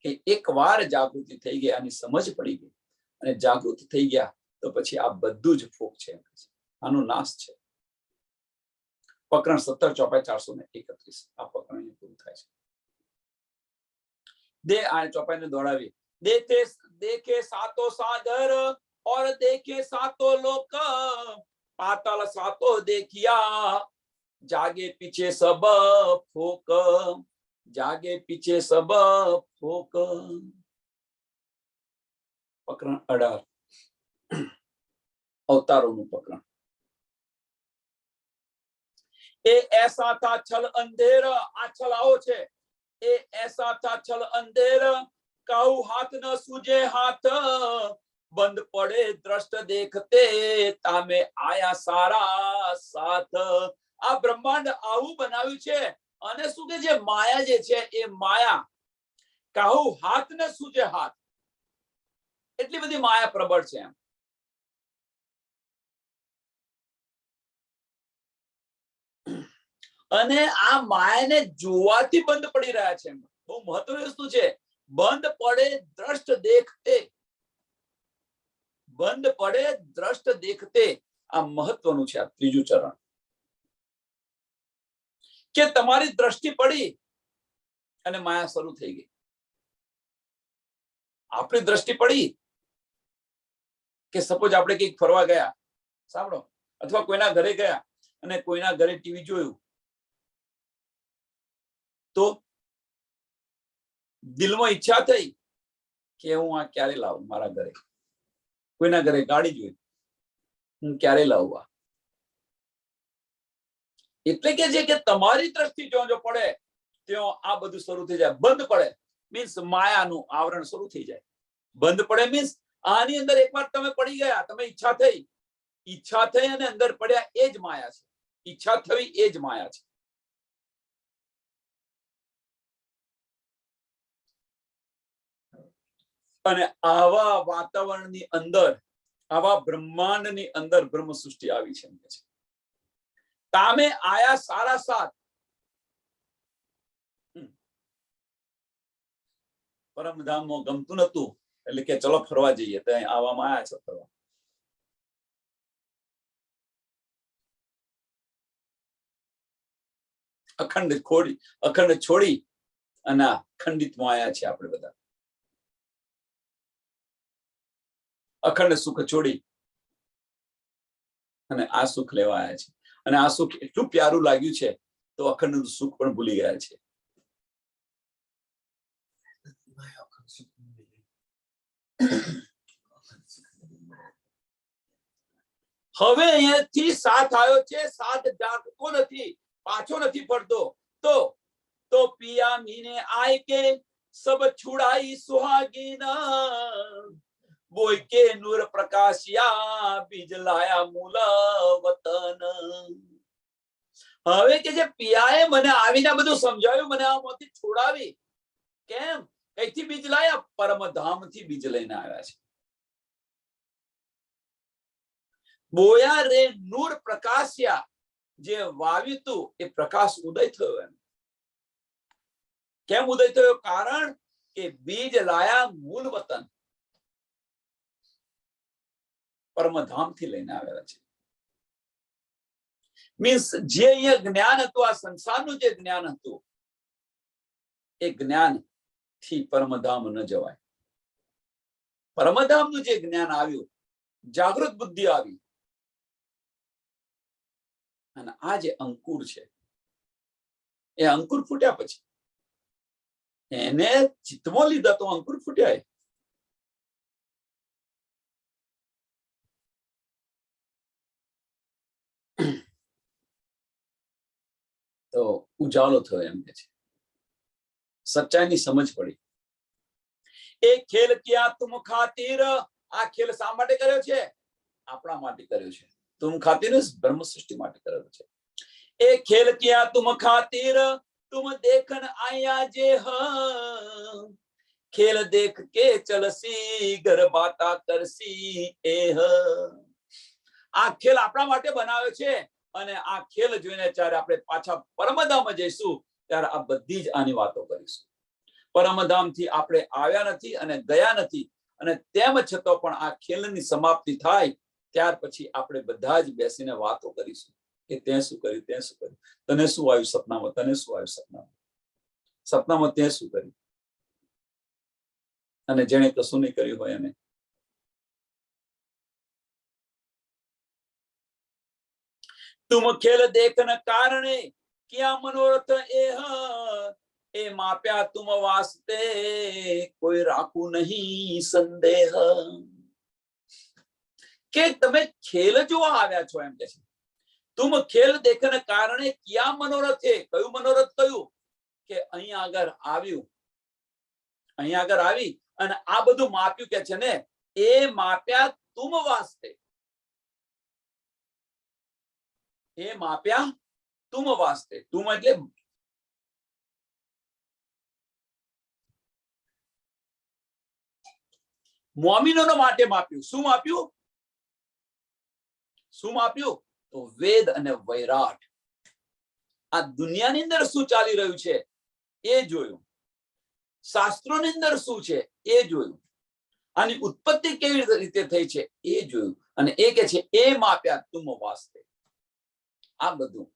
કે એકવાર જાગૃતિ થઈ ગઈ, આની સમજ પડી ગઈ અને જાગૃત થઈ ગયા તો પછી આ બધું જ ફોક છે. આનો નાશ છે. પ્રકરણ 17 ચોપાઈ 431. આ પ્રકરણ પૂરું થાય છે. दे आए चौपाई ने दौड़ावी. देखे देखे सातो सागर और देखे सातो लोक, पाताल सातो देखिया, जागे पीछे सब फूक. जागे पीछे सब फोक। प्रकरण 18 अवतारों प्रकरण। ए ऐसा था छल अंधेर, आ छलाओ छे। ए ऐसा था छल अंधेर, काऊ हाथ न सूझे हाथ, बंद पड़े दृष्ट देखते, तामे आया सारा साथ। आ ब्रह्मांड आવું બનાવ્યું છે અને શું કે જે માયા જે છે એ માયા કાહુ હાથ ને સૂજે હાથ, એટલી બધી માયા પ્રબળ છે એમ. અને આ માયાને જોવાથી બંધ પડી રહ્યા છે. બહુ મહત્વની વસ્તુ છે. બંધ પડે દ્રષ્ટ દેખતે, બંધ પડે દ્રષ્ટ દેખતે, આ મહત્વનું છે. આ ત્રીજું ચરણ કે તમારી દ્રષ્ટિ પડી અને માયા શરૂ થઈ ગઈ. આપણી દ્રષ્ટિ પડી કે સપોઝ આપણે કંઈક ફરવા ગયા, સાંભળો, અથવા કોઈના ઘરે ગયા અને કોઈના ઘરે ટીવી જોયું, તો દિલમાં ઈચ્છા થઈ કે હું આ ક્યારે લાવું મારા ઘરે. કોઈના ઘરે ગાડી જોઈ, હું ક્યારે લાવું આ. એટલે કે જે કે તમારી દ્રષ્ટિ જો પડે ત્યાં આ બધું શરૂ થઈ જાય. બંધ પડે મીન્સ માયાનું આવરણ શરૂ થઈ જાય. બંધ પડે મીન્સ આની અંદર એકવાર તમે પડી ગયા, તમે ઈચ્છા થઈ અને અંદર પડ્યા, એ જ માયા છે. ઈચ્છા થઈ એ જ માયા છે. અને આવા વાતાવરણની અંદર, આવા બ્રહ્માંડની અંદર બ્રહ્મ સૃષ્ટિ આવી છે. તામે આયા સારા સાત. પરમધામમાં ગમતું નતું એટલે કે ચલો ફરવા જઈએ, તો આવામાં આયા છે ફરવા. અખંડ છોડી અને ખંડિતમાં આયા છે આપણે બધા. અખંડ સુખ છોડી અને આ સુખ લેવા આવ્યા છે. અને આ સુખ એટલું પ્યારું લાગ્યું છે તો અખંડ સુખ પણ ભૂલી ગયા છે. હવે અહીંયાથી સાથ આવ્યો છે. સાથ જાગતો નથી, પાછો નથી પડતો. તો પિયા મીને આય કે સબ છુડાઈ સુહાગીના, બોય કે નૂર પ્રકાશિયા બીજ લાયા મૂલ વતન. હવે કે જે પિયાએ મને આવીને બધું સમજાવ્યું, મને આમાંથી છોડાવી. કેમ? કઈથી બીજ લાયા? પરમધામથી બીજ લઈને આવ્યા છે. બોયા રે નૂર પ્રકાશિયા, જે વાવ્યું તું એ પ્રકાશ ઉદય થયો એમ. કેમ ઉદય થયો? કારણ કે બીજ લાયા મૂળ વતન, પરમધામથી લઈને આવેલા છે. મીન્સ જે અહીંયા જ્ઞાન હતું, આ સંસારનું જે જ્ઞાન હતું, એ જ્ઞાન થી પરમધામ ન જવાય. પરમધામનું જે જ્ઞાન આવ્યું, જાગૃત બુદ્ધિ આવી, અને આ જે અંકુર છે, એ અંકુર ફૂટ્યા પછી એને ચિત્તમાં લીધા તો અંકુર ફૂટ્યા. તો ઉજાલો થયો એમ કે છે. સચ્ચાઈની સમજ પડી. એ ખેલ કિયા તુમ ખાતીર. આ ખેલ શા માટે કર્યો છે? આપણા માટે કર્યો છે. તુમ ખાતીર બ્રહ્મ સૃષ્ટિ માટે કર્યો છે. એ ખેલ કિયા તુમ ખાતીર, તુમ દેખન આયા જે હ, ખેલ દેખ કે ચલસી ઘર બાતા કરસી એહ. આ ખેલ આપણા માટે બનાવ્યો છે અને આ ખેલ જોઈને જ્યારે આપણે પાછા પરમધામમાં જઈશું ત્યારે આ બધી જ આની વાતો કરીશું. પરમધામથી આપણે આવ્યા નથી અને ગયા નથી, અને તેમ છતાં પણ આ ખેલની સમાપ્તિ થાય ત્યાર પછી આપણે બધા જ બેસીને વાતો કરીશું કે તે શું કર્યું, તે શું કર્યું, તને શું આવ્યું સપનામાં, તને શું આવ્યું સપનામાં, સપનામાં તે શું કર્યું, અને જેણે કશું નહીં કર્યું હોય એને. तुम खेल देखन कारणे किया मनोरथ एह, એ માપ્યા તુમ વાસ્તે કોઈ રાખું નહીં સંદેહ. કે તમે ખેલ જોવા આવ્યા છો એમ કે છે. તુમ ખેલ દેખને કારણે ક્યાં મનોરથ છે? કયું મનોરથ કયું? કે અહીંયા આગળ આવ્યું, અહીંયા આગળ આવી અને આ બધું માપ્યું કે છે ને, એ માપ્યા તુમ વાસ્તે. એ માપ્યા તુમ વાસ્તે. તુમ એટલે મોમિનોનો માટે માપ્યું. શું માપ્યું? શું માપ્યું? તો વેદ અને વૈરાટ. આ દુનિયાની અંદર શું ચાલી રહ્યું છે એ જોયું, શાસ્ત્રોની અંદર શું છે એ જોયું, આની ઉત્પત્તિ કેવી રીતે થઈ છે એ જોયું. અને એ કે છે એ માપ્યા તુમ વાસ્તે. આ બધું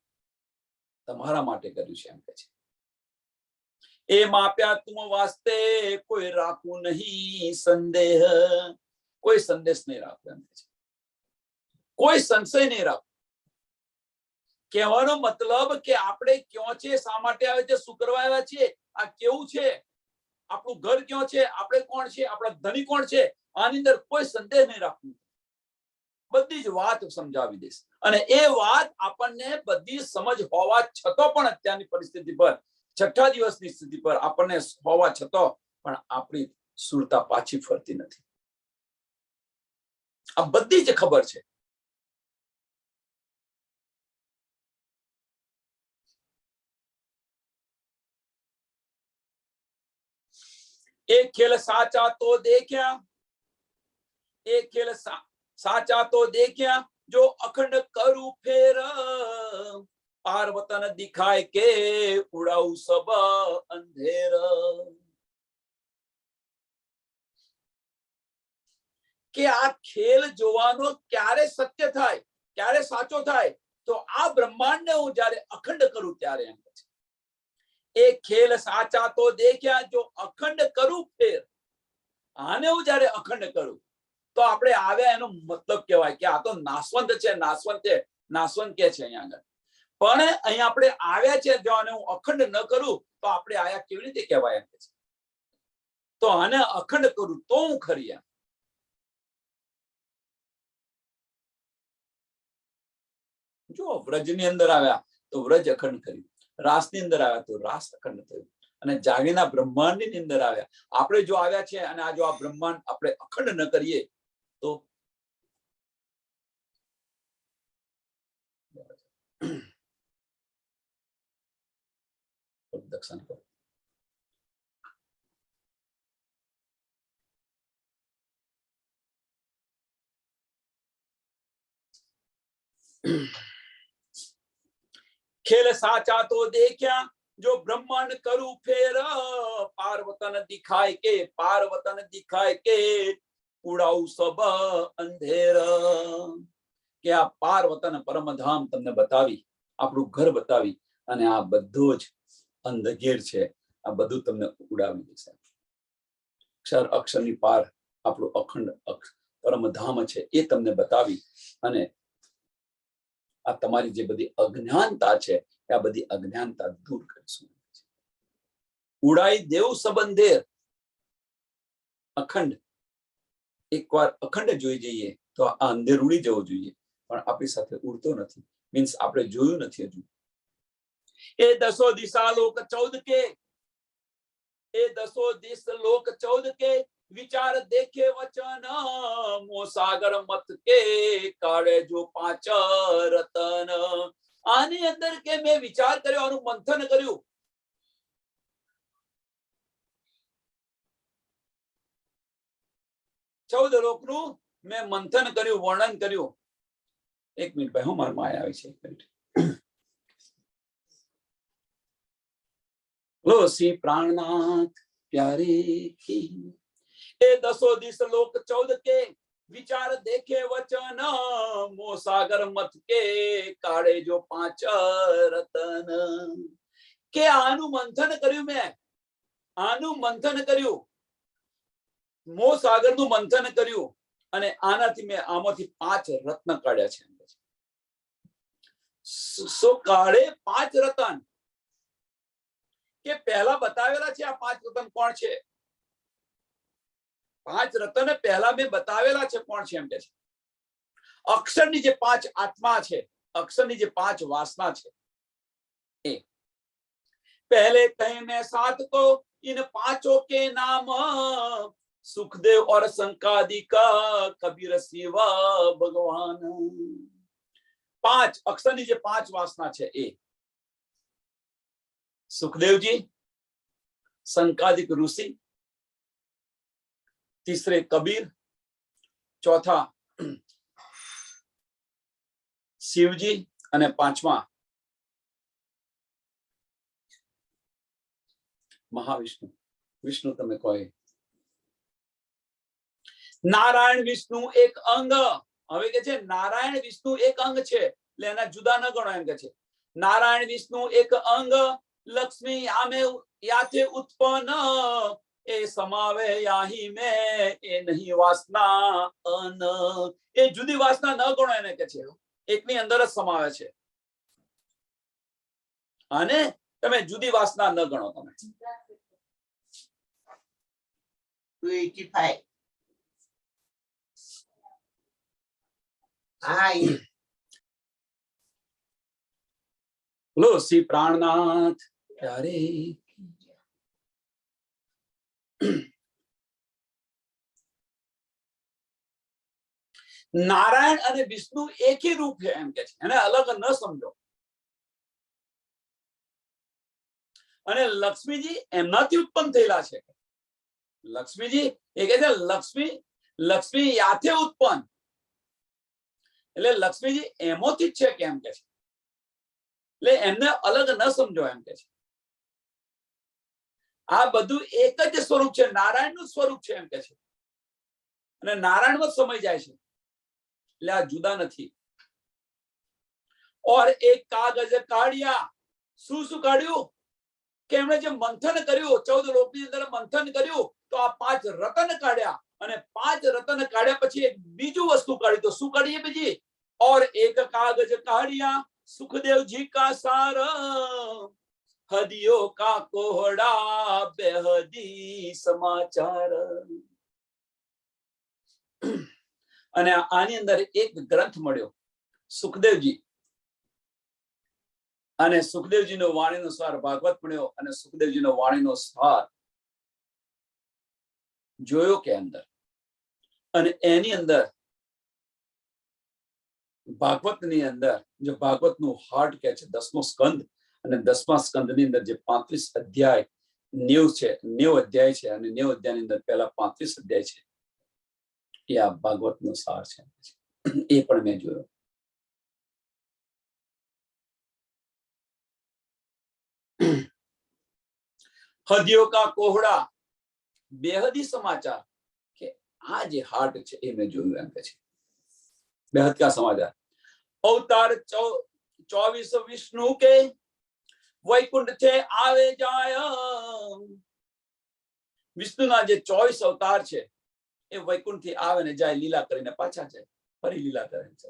તમારા માટે કર્યું છે એમ કે છે. એ માપ્યા તુમ વાસ્તે કોઈ રાખવું નહીં સંદેહ. કોઈ સંદેશ નહીં રાખવું એમ કે છે. કોઈ સંશય નહીં રાખવું. કહેવાનો મતલબ કે આપણે ક્યાં છે, શા માટે આવે છે, શું કરવા આવ્યા છીએ, આ કેવું છે, આપણું ઘર ક્યાં છે, આપણે કોણ છે, આપણા ધણી કોણ છે, આની અંદર કોઈ સંદેહ નહીં રાખવું. બધી જ વાત સમજાવી દઈશ. અને એ વાત આપણને બધી સમજ હોવા છતાં પણ અત્યારની પરિસ્થિતિ પર, છઠ્ઠા દિવસની સ્થિતિ પર આપણને હોવા છતાં પણ આપણી સુરતા પાછી ફરતી નથી. આ બધી જ ખબર છે. एक खेल साचा तो देख्या, एक खेल साचा तो देख्या, जो अखंड करू फेर, पार्वतन दिखाय के उड़ाऊ सब अंधेर. કે આ ખેલ જોવાનો ક્યારે સત્ય થાય, ક્યારે સાચો થાય? તો આ બ્રહ્માંડને હું જ્યારે અખંડ કરું ત્યારે એમ છે. एक खेल साचा तो देख्या, जो अखंड करूं फेर. આને હું જ્યારે અખંડ કરું તો આપણે આવ્યા એનો મતલબ કહેવાય કે આ તો નાશવંત છે, નાશવંત છે, નાશવંત કે છે અહીંયા આગળ. પણ અહીંયા આપણે આવ્યા છે, જો આને હું અખંડ ન કરું તો આપણે આયા કેવી રીતે કહેવાય એમ છે. તો આને અખંડ કરું તો હું ખરી એમ. જો વ્રજની અંદર આવ્યા તો વ્રજ અખંડ કર્યું, રાસની અંદર આવ્યા તો રાસ અખંડ થયું, અને જાગીના બ્રહ્માંડની અંદર આવ્યા. આપણે જો આવ્યા છે અને આ જો આ બ્રહ્માંડ આપણે અખંડ ન કરીએ તો દક્ષિણ કરો. खेल साचा तो देख्या, जो ब्रह्मांड करूं फेर, पार्वतन दिखाय के, पार्वतन दिखाय के उड़ाऊ सब अंधेर. કે આ પાર્વતન પરમધામ તમને બતાવી, આપણું ઘર બતાવી, અને આ બધું જ અંધેર છે, આ બધું તમને ઉડાવી દેશે. અક્ષર અક્ષરની પાર આપણું અખંડ પરમધામ છે એ તમને બતાવી, અને આ તમારી જે બધી અજ્ઞાનતા છે આ બધી અજ્ઞાનતા દૂર કરીશું. ઉડાઈ દેવ સંબંધેર. અખંડ એકવાર અખંડ જોઈ જઈએ તો આ અંધેર ઉડી જવું જોઈએ, પણ આપણી સાથે ઉડતો નથી. મીન્સ આપણે જોયું નથી હજુ. એ દસો દિશા લોક 14 કે, એ દસો દિશ લોક 14 કે, વિચાર દેખે વચન મો સાગર મત કે, કાળે જો 5 રતન. આની અંદર કે મેં વિચાર કર્યો, આનું મંથન કર્યું. ચૌદ લોકનું મેં મંથન કર્યું, વર્ણન કર્યું. એક મિનિટ ભાઈ, હું મારા માયા આવી છે. એક મિનિટ. લો સી પ્રાણનાથ પ્યારે કી. એ દસો દિશ લોક 14 કે, વિચાર દેખે વચન મો સાગર મત કે, કાળે જો 5 રતન. કે આનું મંથન કર્યું મેં, આનું મંથન કર્યું, મો સાગર નું મંથન કર્યું, અને આનાથી મેં આમાંથી 5 રત્ન કાઢ્યા છે. સો કાળે 5 રતન. કે પહેલા બતાવેલા છે આ 5 રતન કોણ છે, 5 રતન પહેલા મેં બતાવેલા છે કોણ છે એમ કે છે. અક્ષરની જે 5 આત્મા છે, અક્ષરની જે 5 વાસના છે એ पहले कहे मैं 7 को इन 5 के नाम सुखदेव और संकादि का कबीर सेवा भगवान. 5 અક્ષરની જે 5 વાસના છે એ सुखदेव जी, संकादिक ऋषि, तीसरे कबीर, चौथा शिवजी અને પાંચમા મહાવિષ્ણુ. વિષ્ણુ તમે કહો. નારાયણ વિષ્ણુ એક અંગ. હવે કે છે નારાયણ વિષ્ણુ એક અંગ છે એટલે એના જુદા ન ગણો એમ કે છે. નારાયણ વિષ્ણુ એક અંગ, લક્ષ્મી આમે યાથે ઉત્પન્ન, એ સમાવે યાહી મે એ નહીં વાસના અન. એ જુદી વાસના ન ગણો એને કે છે, એકની અંદર જ સમાવે છે. અને તમે જુદી વાસના ન ગણો. તમે 285. હા, બોલો શ્રી પ્રાણનાથ ત્યારે. નારાયણ અને વિષ્ણુ એક ही રૂપ છે એમ કે છે, એને અલગ ન સમજો. અને લક્ષ્મીજી એમનાથી ઉત્પન્ન થયેલા છે. લક્ષ્મીજી એ કહે છે લક્ષ્મી યાથે ઉત્પન્ન, એટલે લક્ષ્મીજી એમોથી જ છે કેમ કે છે, એટલે એમને અલગ ન સમજો એમ કે છે. આ બધું એક જ સ્વરૂપ છે, નારાયણનું સ્વરૂપ છે એમ કે છે, અને નારાયણમાં સમય જાય છે, એટલે આ જુદા નથી. ઓર એક કાગજ કાઢ્યા. શું કાઢ્યું કે એમણે જે મંથન કર્યું, 14 લોકની અંદર મંથન કર્યું તો આ 5 રતન કાઢ્યા, અને 5 રતન કાઢ્યા પછી એક બીજું વસ્તુ કાઢી. તો શું કાઢીએ બીજી? और एक कागज काढ़िया सुखदेव जी का सार, हदियों का कोहड़ा बेहदी समाचार. અને આની અંદર એક ગ્રંથ મળ્યો સુખદેવજી, અને સુખદેવજીનો વાણીનો સાર ભાગવત મળ્યો, અને સુખદેવજીનો વાણીનો સાર જોયો કે અંદર, અને એની અંદર ભાગવતની અંદર જે ભાગવતનું હાર્ટ કે છે 10મો સ્કંદ, અને 10મા સ્કંદની અંદર જે 35 અધ્યાય 90 છે, 90 અધ્યાય છે, અને 90 અધ્યાયની અંદર પહેલા 35 અધ્યાય છે, એ આ ભાગવતનો સાર છે. એ પણ મેં જોયો. હદિયો કા કોહડા બેહદી સમાચાર, કે આ જે હાર્ટ છે એ મેં જોયું એમ કે છે. बेहद का समाचार. अवतार 24 विष्णु के वैकुंठ थे आवे जाया. વિષ્ણુના જે 24 અવતાર છે એ વૈકુંઠ થી આવે ને જાય, લીલા કરીને પાછા જાય, ફરી લીલા કરે છે.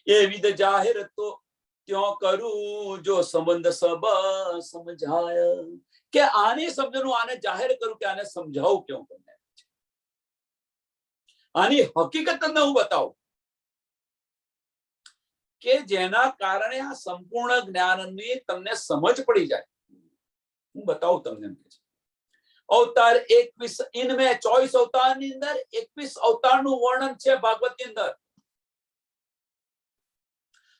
એ વિધ જાહેર તો ત્યો કરું જો સંબંધ સબ સમજાય, કે આને સમજનું, આને જાહેર કરું, કે આને સમજાવું ક્यों તમને. આની હકીકત તમને હું બતાવું કે જેના કારણે આ સંપૂર્ણ જ્ઞાનની તમને સમજ પડી જાય. હું બતાવું તમને. અવતાર 21, इनमें 24 અવતારની અંદર 21 અવતારનું વર્ણન છે ભાગવતની અંદર.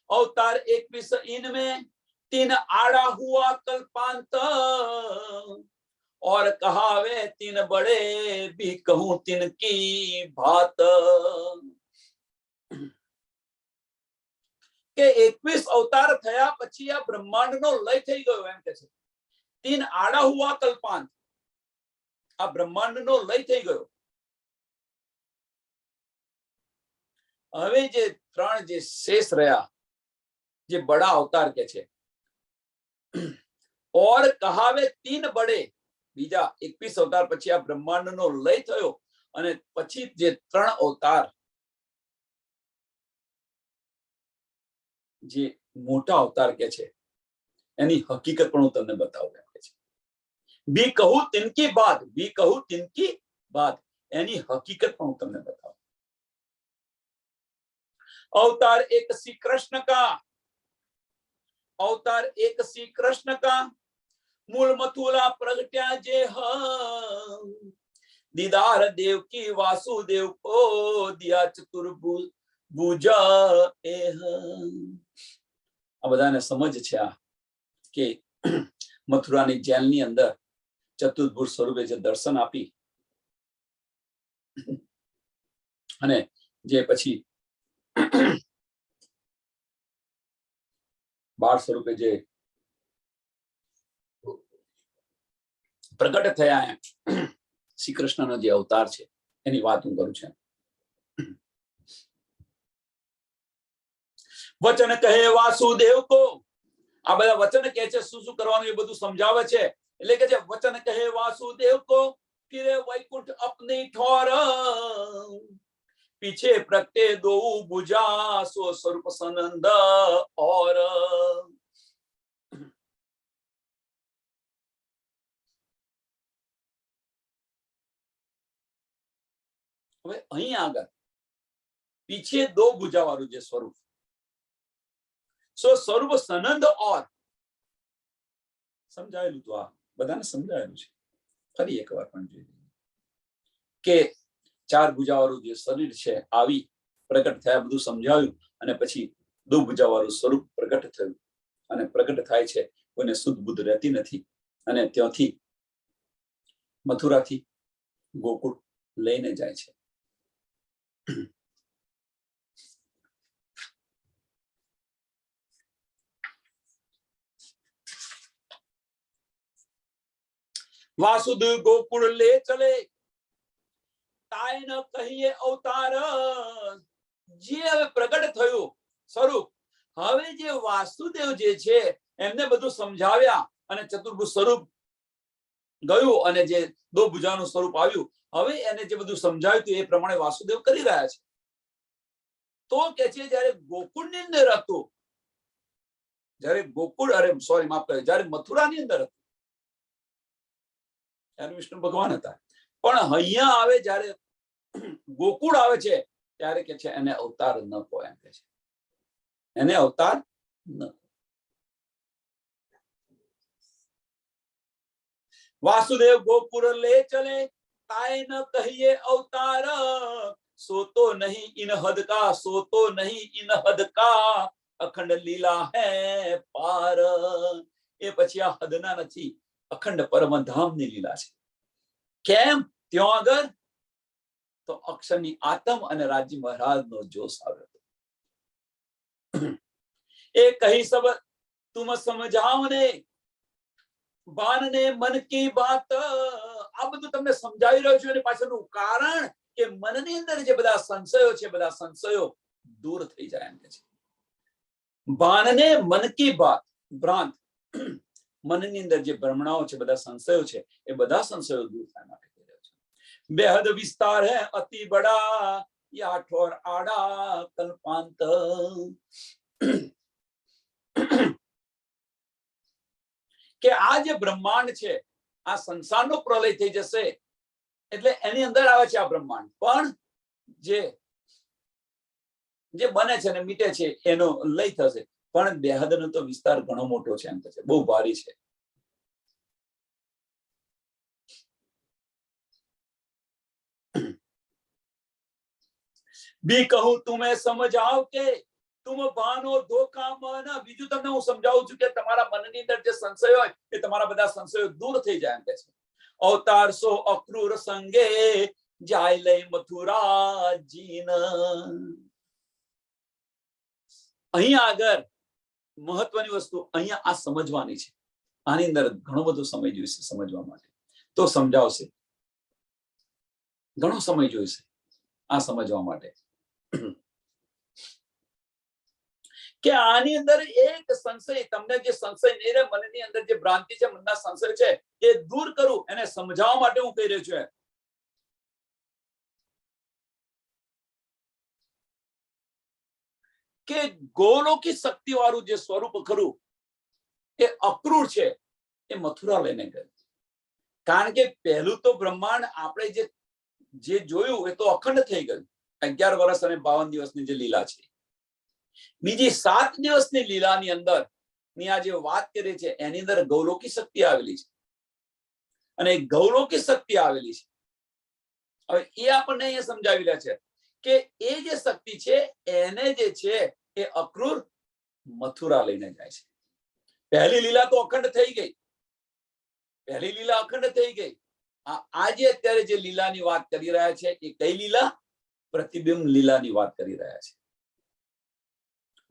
अवतार 21, इनमें 3 आड़ा हुआ कल्पांत, और कहावे 3 बड़े भी कहूं तिनकी भात. કે 21 અવતાર થયા પછી આ બ્રહ્માંડનો લય થઈ ગયો એમ કે છે. 3 આડા હુઆ કલ્પાંત, આ બ્રહ્માંડનો લય થઈ ગયો. હવે જે 3 જે શેષ રહ્યા, જે બડા અવતાર કે છે, और कहावे 3 बड़े, બીજા 21 અવતાર પછી આ બ્રહ્માંડનો લય થયો, અને પછી જે 3 અવતાર જે મોટા અવતાર કે છે, એની હકીકત પણ હું તમને બતાવું એમ કે છે. બી કહું તિનકી બાત, બી કહું તિનકી બાત, એની હકીકત પણ હું તમને બતાવું. अवतार एक श्री कृष्ण का, अवतार एक श्री कृष्ण का, मूल मथुरा प्रगट्या जे दीदार देव की वासुदेव को दिया चतुर्भुजा एह. આ બધાને સમજ છે આ કે મથુરાની જેલની અંદર ચતુર્ભુજ સ્વરૂપે જે દર્શન આપી અને જે પછી બાળ સ્વરૂપે જે પ્રગટ થયા શ્રી કૃષ્ણનો જે અવતાર છે એની વાત હું કરું છું. વચન કહે વાસુદેવ કો, આ બધા વચન કહે છે, શું શું કરવાનું એ બધું સમજાવે છે. એટલે કે જે વચન કહે વાસુદેવ કો, ફિરે વૈકુંઠ અપની ઠોર, पीछे प्रगटे दो भुजा, सो स्वरूप सनंद और. હવે અહીં આગળ પીછે દો ભુજા વાળું જે સ્વરૂપ, સો સ્વરૂપ સનંદ ઓર, સમજાયેલું તો આ બધાને સમજાયેલું છે. ફરી એકવાર પણ જોઈ કે ચાર ભુજાવાળું જે શરીર છે આવી પ્રગટ થયા, બધું સમજાવ્યું અને પછી દો ભુજાવાળું સ્વરૂપ પ્રગટ થયું અને પ્રગટ થાય છે, કોઈને શુદ્ધ બુદ્ધ રહેતી નથી અને ત્યાંથી મથુરાથી ગોકુળ લઈને જાય છે. વાસુદેવ ગોકુળ લે ચલે, તાય ન કહીએ અવતાર, જે હવે પ્રગટ થયું સ્વરૂપ, હવે જે વાસુદેવ જે છે એમને બધું સમજાવ્યા અને ચતુર્ભુજ સ્વરૂપ ગયું અને જે દો ભુજાનું સ્વરૂપ આવ્યું, હવે એને જે બધું સમજાવ્યું હતું એ પ્રમાણે વાસુદેવ કરી રહ્યા છે. તો કે છે જયારે ગોકુળની અંદર હતું, જયારે ગોકુળ, અરે સોરી માફ કરે, જયારે મથુરાની અંદર હતું ત્યારે વિષ્ણુ ભગવાન હતા, પણ અહીંયા આવે જયારે ગોકુળ આવે છે ત્યારે કે છે એને અવતાર ન કહો, એમ કે છે એને અવતાર ન. वासुदेव गोकुल ले चले, ताय न कहिए अवतार, सो तो नहीं इन हद का, सो तो नहीं इन हद का, अखंड लीला है पार. એ પછી આ હદના નથી, અખંડ પરમધામની લીલા છે. કેમ? ત્યાં આગળ તો અક્ષરની આત્મ અને રાજ્ય મહારાજનો જોશ આવ્યો હતો. એ કહી સબ તુમ સમજાવને, બાનને મન કી બાત, આ બધું તમને સમજાવી રહ્યો છું એની પાછળનું કારણ કે મનની અંદર જે બધા સંશયો છે, બધા સંશયો દૂર થઈ જાય એમ કે છે. બાનને મન કી બાત, ભ્રાંત મનની અંદર જે ભ્રમણાઓ છે, બધા સંશયો છે, એ બધા સંશયો દૂર થાય માટે કહી રહ્યો છે. બેહદ વિસ્તાર હે અતિ બડા, યા ઠોર આડા કલ્પાંત. કે આ જે બ્રહ્માંડ છે, આ સંસારનો પ્રલય થઈ જશે એટલે એની અંદર આવે છે આ બ્રહ્માંડ, પણ જે બને છે ને મીટે છે એનો લય થશે, પણ બેહદનો તો વિસ્તાર ઘણો મોટો છે એમ કે છે, બહુ ભારી છે. બી કહું તુમે સમજાવ કે તુમ બાનો ધોકા મન, બીજું તમને હું સમજાવું છું કે તમારા મનની અંદર જે સંશય હોય એ તમારા બધા સંશયો દૂર થઈ જાય એમ કે છે. અવતાર સો અક્રૂર સંગે જાય લઈ મથુરા જીન. અહીંયા આગળ મહત્વની વસ્તુ અહીંયા આ સમજવાની છે, આની અંદર ઘણો બધો સમય જોઈશે સમજવા માટે, તો સમજાવશે, ઘણો સમય જોઈશે આ સમજવા માટે કે આની અંદર એક સંશય, તમને જે સંશય નહીં રહે મનની અંદર, જે ભ્રાંતિ છે, મનના સંશય છે, એ દૂર કરું એને સમજાવવા માટે હું કહી રહ્યો છું કે ગોલોકી શક્તિ વાળું જે સ્વરૂપ ખરું એ અક્રૂર છે એ મથુરા લઈને ગયું. કારણ કે પહેલું તો બ્રહ્માંડ આપણે જે જોયું એ તો અખંડ થઈ ગયું. 11 વર્ષ અને 52 દિવસની જે લીલા છે. બીજી 7 દિવસની લીલાની અંદર ની આ જે વાત કરી છે એની અંદર ગૌલોકી શક્તિ આવેલી છે. અને ગૌલોકી શક્તિ આવેલી છે. હવે એ આપણને અહીંયા સમજાવી રહ્યા છે કે એ જે શક્તિ છે એને જે છે એ અક્રૂર મથુરા લઈને જાય છે. પહેલી લીલા તો અખંડ થઈ ગઈ. પહેલી લીલા અખંડ થઈ ગઈ. આજે અત્યારે જે લીલાની વાત કરી રહ્યા છે એ કઈ લીલા? પ્રતિબિંબ લીલાની વાત કરી રહ્યા છે.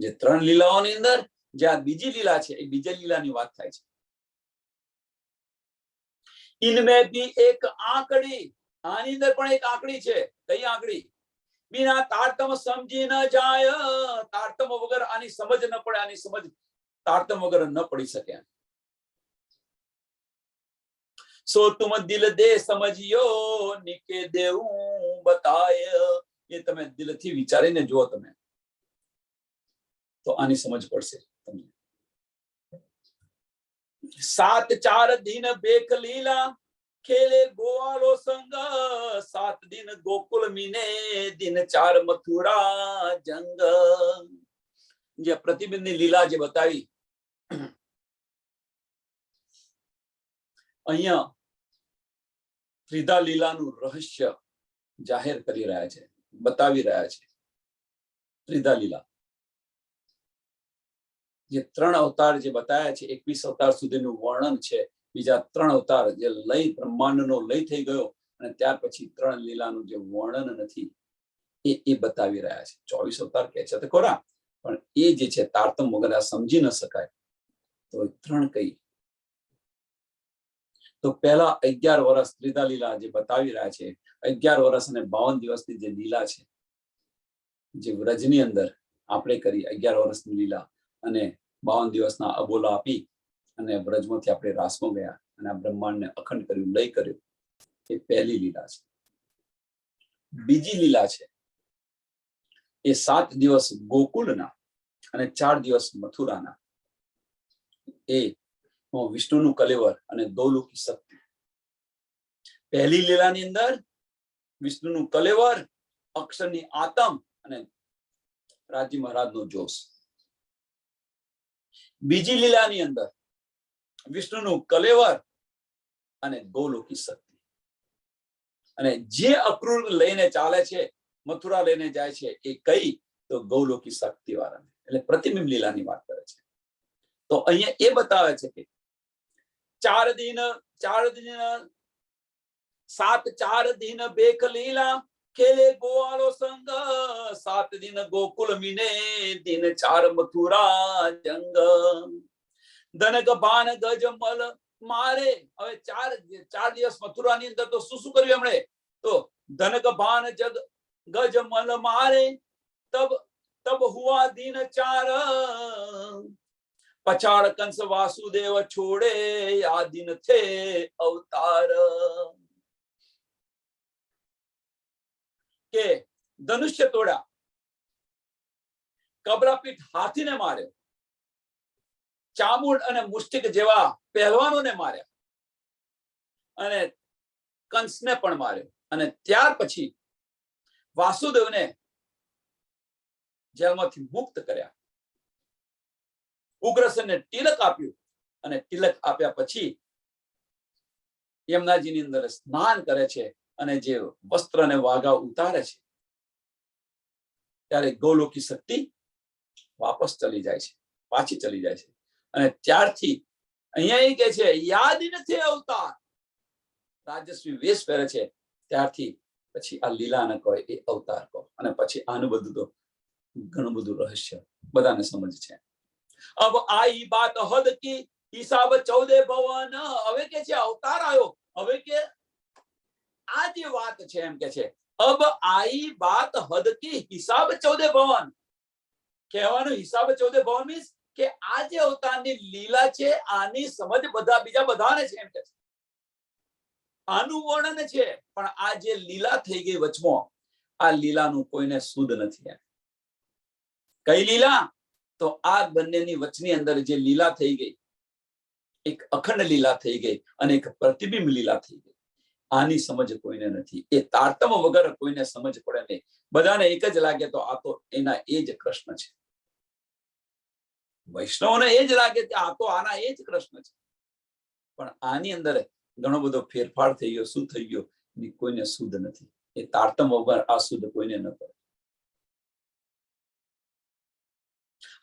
જે 3 લીલાઓની અંદર જ્યાં બીજી લીલા છે એ બીજી લીલાની વાત થાય છે. इनमें भी एक आंकड़ी, आनी अंदर पण एक आंकड़ी છે. કઈ આંકડી? बिना तारतम समझी न जाय. तारतम वगैर आनी समझ न પડે. આની સમજ तारतम वगैर न પડી શકે. सो तुम दिल दे समझियो निके देऊं बताय. એ તમે દિલથી વિચારીને જો તમે તો આની સમજ પડશે તમને. 7 4 दिन बेख लीला खेले गोवालो संग. 7 दिन गोकुल मीने दिन 4 मथुरा जंग. જે પ્રતિબિંબની લીલા જે બતાવી અહીંયા ત્રિધા લીલાનું રહસ્ય જાહેર કરી રહ્યા છે, બતાવી રહ્યા છે. ત્રિધા લીલા જે 3 અવતાર જે બતાવ્યા છે, 21 અવતાર સુધીનું વર્ણન છે. બીજા 3 અવતાર જે લય બ્રહ્માંડનો લય થઈ ગયો અને ત્યાર પછી 3 લીલાનું જે વર્ણન નથી એ બતાવી રહ્યા છે. 24 અવતાર કહે છે તો ખરા, પણ એ જે છે તારતમ વગર સમજી ન શકાય. તો 3 કઈ? તો પહેલા 11 વર્ષ ત્રિધા લીલા જે બતાવી રહ્યા છે, 11 વર્ષ અને 52 દિવસની જે લીલા છે, જે વ્રજની અંદર આપણે કરી 11 વર્ષની લીલા અને 52 દિવસના અબોલા આપી અને વ્રજમાંથી આપણે રાસમાં ગયા અને આ બ્રહ્માંડને અખંડ કર્યું, લય કર્યું. એ પહેલી લીલા છે. બીજી લીલા છે એ 7 દિવસ ગોકુલના અને 4 દિવસ મથુરાના. એ વિષ્ણુનું કલેવર અને ગૌલોકી શક્તિ. પહેલી લીલાની અંદર વિષ્ણુનું કલેવર, અક્ષરની આતમ અને રાજી મહારાજનો જોશ. બીજી લીલાની અંદર વિષ્ણુનું કલેવર અને ગૌલોકી શક્તિ. અને જે અક્રૂર લઈને ચાલે છે, મથુરા લઈને જાય છે, એ કઈ? તો ગૌલોકી શક્તિ વાળાને, એટલે પ્રતિબિંબ લીલાની વાત કરે છે. તો અહીંયા એ બતાવે છે કે 4 दिन 7 4 दिन बेख लीला खेले गोवालो संग. 7 दिन गोकुल मीने दिन 4 मथुरा जंग. धनक बाण गज मल मारे. હવે 4 દિવસ મથુરાની અંદર તો શું કર્યું એમણે? તો ધનક બાણ ગજ મલ મારે. તબ હુઆ दिन 4. पछाड़ कंस वासुदेव छोड़े या दिन थे अवतार. के धनुष्य तोड़ा, कबरापीठ हाथीने मार्यो, चामुंड અને મુષ્ટિક જેવા પહેલવાનોને માર્યા અને કંસને પણ માર્યો. અને ત્યાર પછી વાસુદેવને જેલમાંથી મુક્ત કર્યા. ઉગ્રસેનને તિલક આપ્યું અને તિલક આપ્યા પછી યમુનાજીની અંદર સ્નાન કરે છે અને જે વસ્ત્ર અને વાઘા ઉતારે છે ત્યારે ગૌલોકી શક્તિ વાપસ ચલી જાય છે, પાછી ચલી જાય છે. અને ત્યારથી અહીંયા એ કહે છે યાદ નથી અવતાર. રાજસ્વી વેશ પહેરે છે ત્યારથી પછી આ લીલા ન કહો, એ અવતાર કહો. અને પછી આનું બધું તો ઘણું બધું રહસ્ય બધાને સમજ છે. अब आई बात हद की हिसाब 14 भवन. હવે કે છે અવતાર આવ્યો. હવે કે આ જે વાત છે એમ કે છે अब आई बात हद की हिसाब 14 भवन. કહેવાનો હિસાબ 14 ભવન મીન્સ કે આ જે અવતારની લીલા છે આની સમજ બધા બીજા બધાને છે એમ કે છે. આનું વર્ણન છે, પણ આ જે લીલા થઈ ગઈ વચમાં, આ લીલાનું કોઈને સુદ નથી. કઈ લીલા? તો આ બંનેની વચની અંદર જે લીલા થઈ ગઈ એક અખંડ લીલા થઈ ગઈ અને એક પ્રતિબિંબ લીલા થઈ ગઈ. આની સમજ કોઈને નથી. એ તારતમ્ય વગર કોઈને સમજ પડે નહીં. બધાને એક જ લાગે તો આ તો એના એ જ કૃષ્ણ છે. વૈષ્ણવને એ જ લાગે કે આ તો આના એ જ કૃષ્ણ છે. પણ આની અંદર ઘણો બધો ફેરફાર થઈ ગયો. શું થઈ ગયો? કોઈને શુદ્ધ નથી. એ તારતમ્ય વગર આ શુદ્ધ કોઈને ન પડે.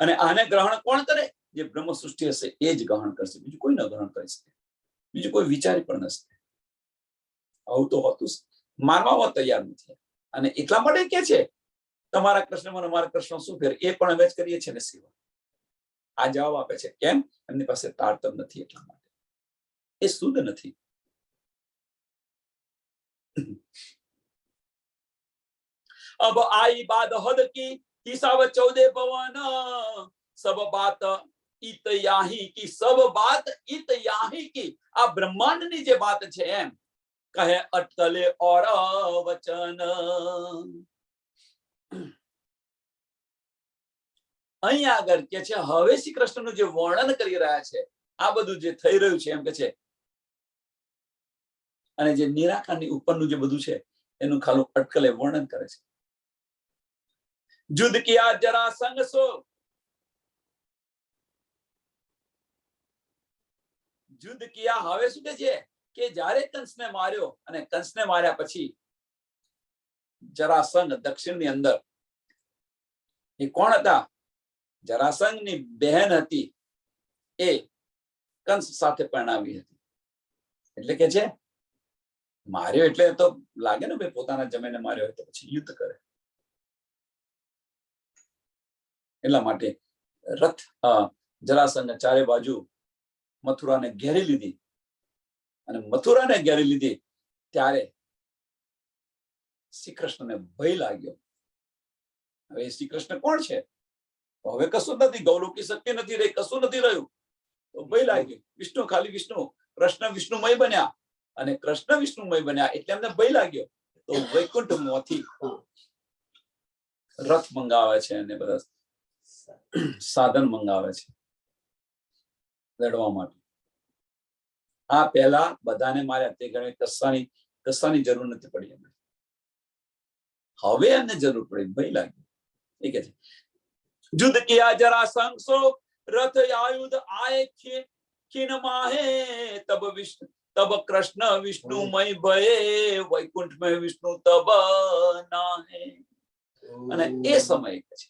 અને આને ગ્રહણ કોણ કરે? જે બ્રહ્મ સૃષ્ટિ હશે એ જ ગ્રહણ કરશે. બીજું કોઈ ન ગ્રહણ કરી શકે. બીજું કોઈ વિચારી પણ ન શકે. આવું તો હોતું માનવામાં તૈયાર નથી. અને એટલા માટે કે છે તમારા કૃષ્ણમાં અમારા કૃષ્ણ શું ફેર? એ પણ અમે જ કરીએ છીએ ને સેવા. આ જવાબ આપે છે. કેમ? એમની પાસે તારતમ્ય નથી. એટલા માટે એ શુદ્ધ નથી. अब आई बात हद की हिसाब 14 पवन सब बात इत याही की सब बात इत याही की. આ બ્રહ્માંડની જે વાત છે એમ કહે અટકલે ઓર વચન. અહીંયા આગળ કે છે હવે શ્રી કૃષ્ણનું જે વર્ણન કરી રહ્યા છે આ બધું જે થઈ રહ્યું છે એમ કે છે. અને જે નિરાકારની ઉપરનું જે બધું છે એનું ખાલી અટકલે વર્ણન કરે છે. યુદ્ધ કિયા જરાસંઘ સો. યુદ્ધ કિયા હવે શું કે છે કે જ્યારે કંસને માર્યો અને કંસને માર્યા પછી જરાસંઘ દક્ષિણની અંદર એ કોણ હતા? જરાસંઘની બહેન હતી. એ કંસ સાથે પરણાવી હતી. એટલે કે છે માર્યો એટલે તો લાગે ને ભાઈ પોતાના જમીને માર્યો હોય તો પછી યુદ્ધ કરે. એટલા માટે રથ જરાસંઘ ચારે બાજુ મથુરાને ઘેરી લીધી. અને મથુરાને ઘેરી લીધી ત્યારે શ્રી કૃષ્ણને ભય લાગ્યો. હવે શ્રી કૃષ્ણ કોણ છે? હવે કશું નથી. ગૌલોકી શક્તિ નથી રહી. કશું નથી રહ્યું. તો ભય લાગ્યો. વિષ્ણુ ખાલી વિષ્ણુ. કૃષ્ણ વિષ્ણુમય બન્યા અને કૃષ્ણ વિષ્ણુમય બન્યા એટલે એમને ભય લાગ્યો. તો વૈકુંઠમાંથી રથ મંગાવે છે અને બધા સાધન મંગાવે છે લડવા માટે. આ પહેલા બધાને માર્યા. તે ગણે કસાની જરૂર નથી પડી એમને. હવે એમને જરૂર પડી. ભય લાગ્યો. એ કે છે યુદ્ધ કિયા જરાસંઘ સો રથ આયુધ આય ખીન માહે તબ કૃષ્ણ વિષ્ણુમય ભયે વૈકુંઠમય વિષ્ણુ તબ નાહે. અને એ સમયે છે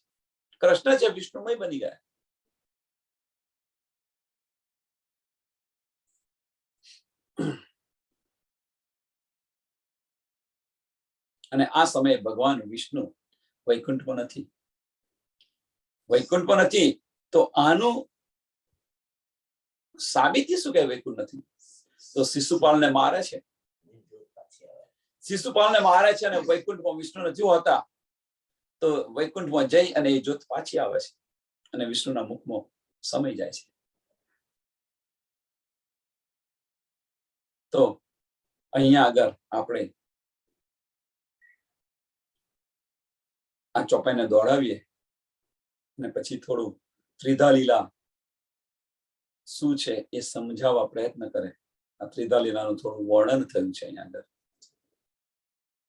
કૃષ્ણ છે વિષ્ણુમય બની ગયા. અને આ સમયે ભગવાન વિષ્ણુ વૈકુંઠમાં નથી. વૈકુંઠમાં નથી તો આનું સાબિતી શું કે વૈકુંઠ નથી? તો શિશુપાલને મારે છે. શિશુપાલને મારે છે અને વૈકુંઠમાં વિષ્ણુ નથી હોતા. તો વૈકુંઠમાં જઈ અને એ જ્યોત પાછી આવે છે અને વિષ્ણુના મુખમાં સમાઈ જાય છે. તો અહીંયા આગળ આપણે આ ચોપાઈને દોડાવીએ અને પછી થોડું ત્રિધા લીલા શું છે એ સમજાવવા પ્રયત્ન કરે. આ ત્રિધા લીલાનું થોડું વર્ણન થયું છે અહીંયા આગળ.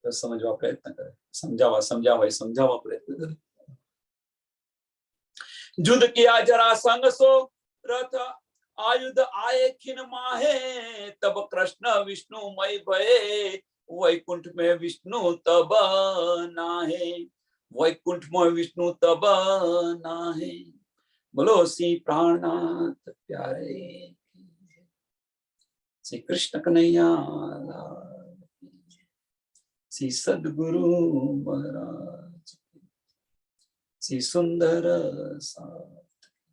તો સમજવા પ્રયત્ન કરે. સમજાવવા પ્રયત્ન કરે. યુદ્ધ કિયા જરાસંઘ સો રથ આયુધ આये खिन माहे तब कृष्ण विष्णुमय भये वैकुंठ में विष्णु तब नाहे. वैकुंठ में विष्णु तब नाहे. बोलो श्री प्राणनाथ प्यारे श्री कृष्ण कन्हैया श्री सद्गुरु महाराज श्री सुंदर सा